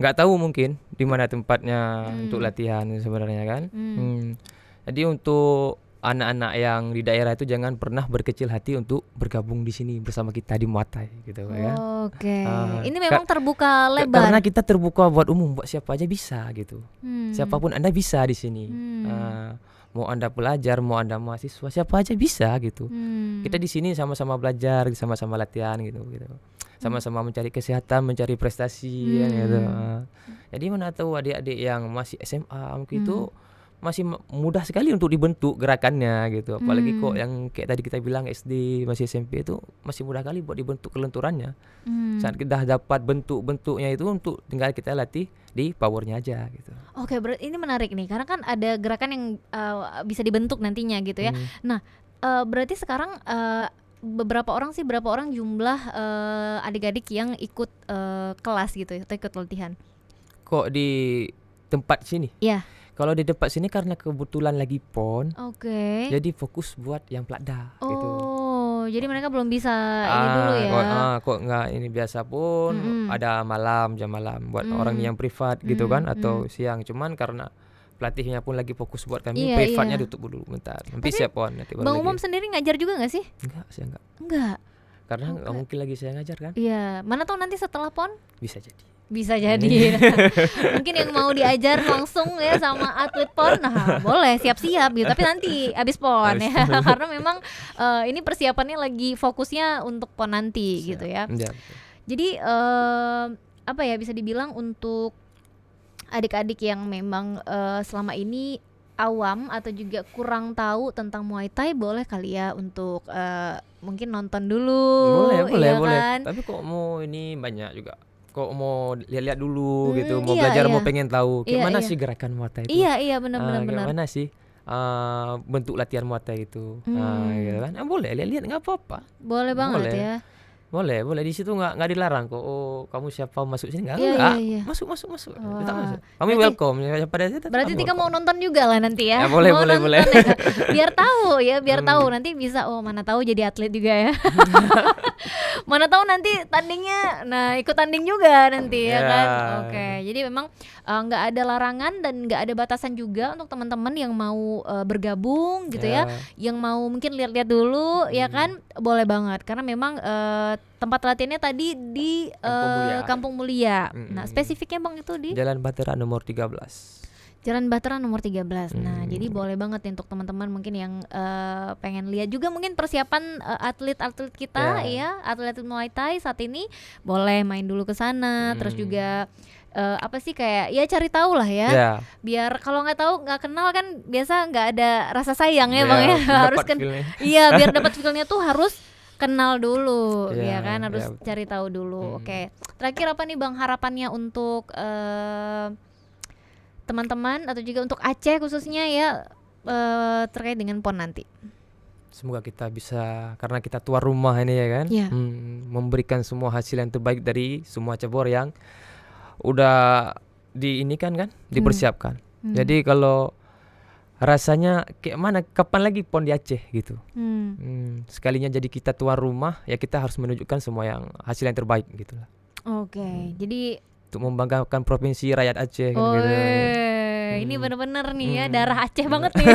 nggak tahu mungkin di mana tempatnya untuk latihan sebenarnya kan. Jadi untuk anak-anak yang di daerah itu jangan pernah berkecil hati untuk bergabung di sini bersama kita di Muay Thai gitu ya. Oke. Ini memang terbuka lebar. Karena kita terbuka buat umum, buat siapa aja bisa gitu. Siapapun Anda bisa di sini. Mau Anda pelajar, mau Anda mahasiswa, siapa aja bisa gitu. Kita di sini sama-sama belajar, sama-sama latihan gitu. Sama-sama mencari kesehatan, mencari prestasi gitu. Jadi mana tahu adik-adik yang masih SMA mungkin itu masih mudah sekali untuk dibentuk gerakannya gitu. Apalagi kok yang kayak tadi kita bilang SD, masih SMP itu masih mudah kali buat dibentuk kelenturannya. Saat kita dapat bentuk-bentuknya itu untuk tinggal kita latih di powernya aja gitu. Oke, berarti ini menarik nih karena kan ada gerakan yang bisa dibentuk nantinya gitu ya. Nah, berarti sekarang berapa orang jumlah adik-adik yang ikut kelas gitu atau ikut latihan? Kok di tempat sini? Iya. Kalau di tempat sini karena kebetulan lagi PON. Oke. Jadi fokus buat yang Platda gitu. Oh, jadi mereka belum bisa ini dulu ya. Kok nggak ini biasa pun ada jam malam buat orang yang privat gitu kan atau siang. Cuman karena pelatihnya pun lagi fokus buat kami, privatnya tutup dulu bentar. Nanti siap PON nanti baru Bang lagi. Umam sendiri ngajar juga nggak sih? Enggak, saya enggak. Enggak. Karena nggak mungkin lagi saya ngajar kan. Iya, mana tahu nanti setelah PON Bisa jadi. Mungkin yang mau diajar langsung ya sama atlet PON, nah boleh siap-siap gitu. Tapi nanti abis PON ya, karena memang ini persiapannya lagi fokusnya untuk PON nanti gitu ya. Jadi apa ya bisa dibilang untuk adik-adik yang memang selama ini awam atau juga kurang tahu tentang Muay Thai, boleh kali ya untuk mungkin nonton dulu. Boleh. Kan? Tapi kok mau ini banyak juga. Kok mau lihat-lihat dulu gitu, mau belajar, mau pengen tahu gimana sih gerakan Muay Thai itu. Iya benar. Gimana sih bentuk latihan Muay Thai itu. Gitu kan. Boleh lihat nggak apa-apa. Boleh banget ya. Boleh di situ nggak dilarang kok. Oh, kamu siapa masuk sini? Enggak. Iya. Masuk. Kita masuk. Kami welcome ya pada situ. Berarti Tika mau nonton juga lah nanti ya. Boleh. Ya. Biar tahu nanti bisa mana tahu jadi atlet juga ya. Mana tahu nanti tandingnya, nah ikut tanding juga nanti ya kan. Oke. Jadi memang nggak ada larangan dan nggak ada batasan juga untuk teman-teman yang mau bergabung gitu ya. Yang mau mungkin lihat-lihat dulu ya kan, boleh banget karena memang tempat latihannya tadi di Kampung Mulia. Nah, spesifiknya Bang itu di Jalan Bahtera nomor 13. Jalan Bahtera nomor 13. Nah, jadi boleh banget untuk teman-teman mungkin yang pengen lihat juga mungkin persiapan atlet-atlet kita ya, atlet Muay Thai saat ini boleh main dulu ke sana, terus juga apa sih kayak ya cari tahu lah ya. Biar kalau nggak tahu, nggak kenal kan biasa nggak ada rasa sayang ya Bang ya. Harus kan iya, biar dapat feel-nya tuh harus kenal dulu ya kan, harus cari tahu dulu. Oke. Terakhir apa nih Bang harapannya untuk teman-teman atau juga untuk Aceh khususnya ya terkait dengan PON nanti? Semoga kita bisa, karena kita tuan rumah ini ya kan, memberikan semua hasil yang terbaik dari semua cabur yang udah diinikan kan, dipersiapkan. Jadi kalau rasanya kayak mana, kapan lagi PON di Aceh gitu. Sekalinya jadi kita tuan rumah, ya kita harus menunjukkan semua hasil yang terbaik gitulah. Oke, jadi untuk membanggakan provinsi rakyat Aceh kan gitu. Ini bener-bener nih ya, darah Aceh banget nih.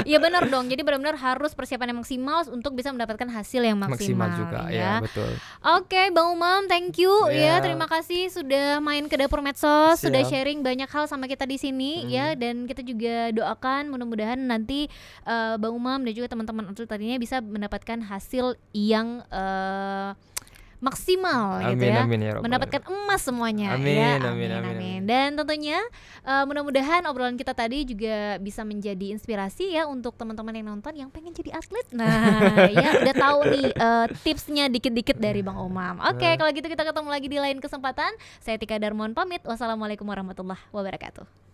Iya bener dong, jadi benar-benar harus persiapan yang maksimal untuk bisa mendapatkan hasil yang maksimal juga ya. Betul. Oke, Bang Umam, thank you ya, terima kasih sudah main ke Dapur Medsos, sudah sharing banyak hal sama kita di sini ya, dan kita juga doakan mudah-mudahan nanti Bang Umam dan juga teman-teman atlet tadinya bisa mendapatkan hasil yang maksimal gitu ya, mendapatkan emas semuanya. Amin. Dan tentunya mudah-mudahan obrolan kita tadi juga bisa menjadi inspirasi ya untuk teman-teman yang nonton yang pengen jadi atlet. Nah ya udah tahu nih tipsnya dikit-dikit dari Bang Umam. Oke, kalau gitu kita ketemu lagi di lain kesempatan. Saya Tika Darmon pamit. Wassalamualaikum warahmatullahi wabarakatuh.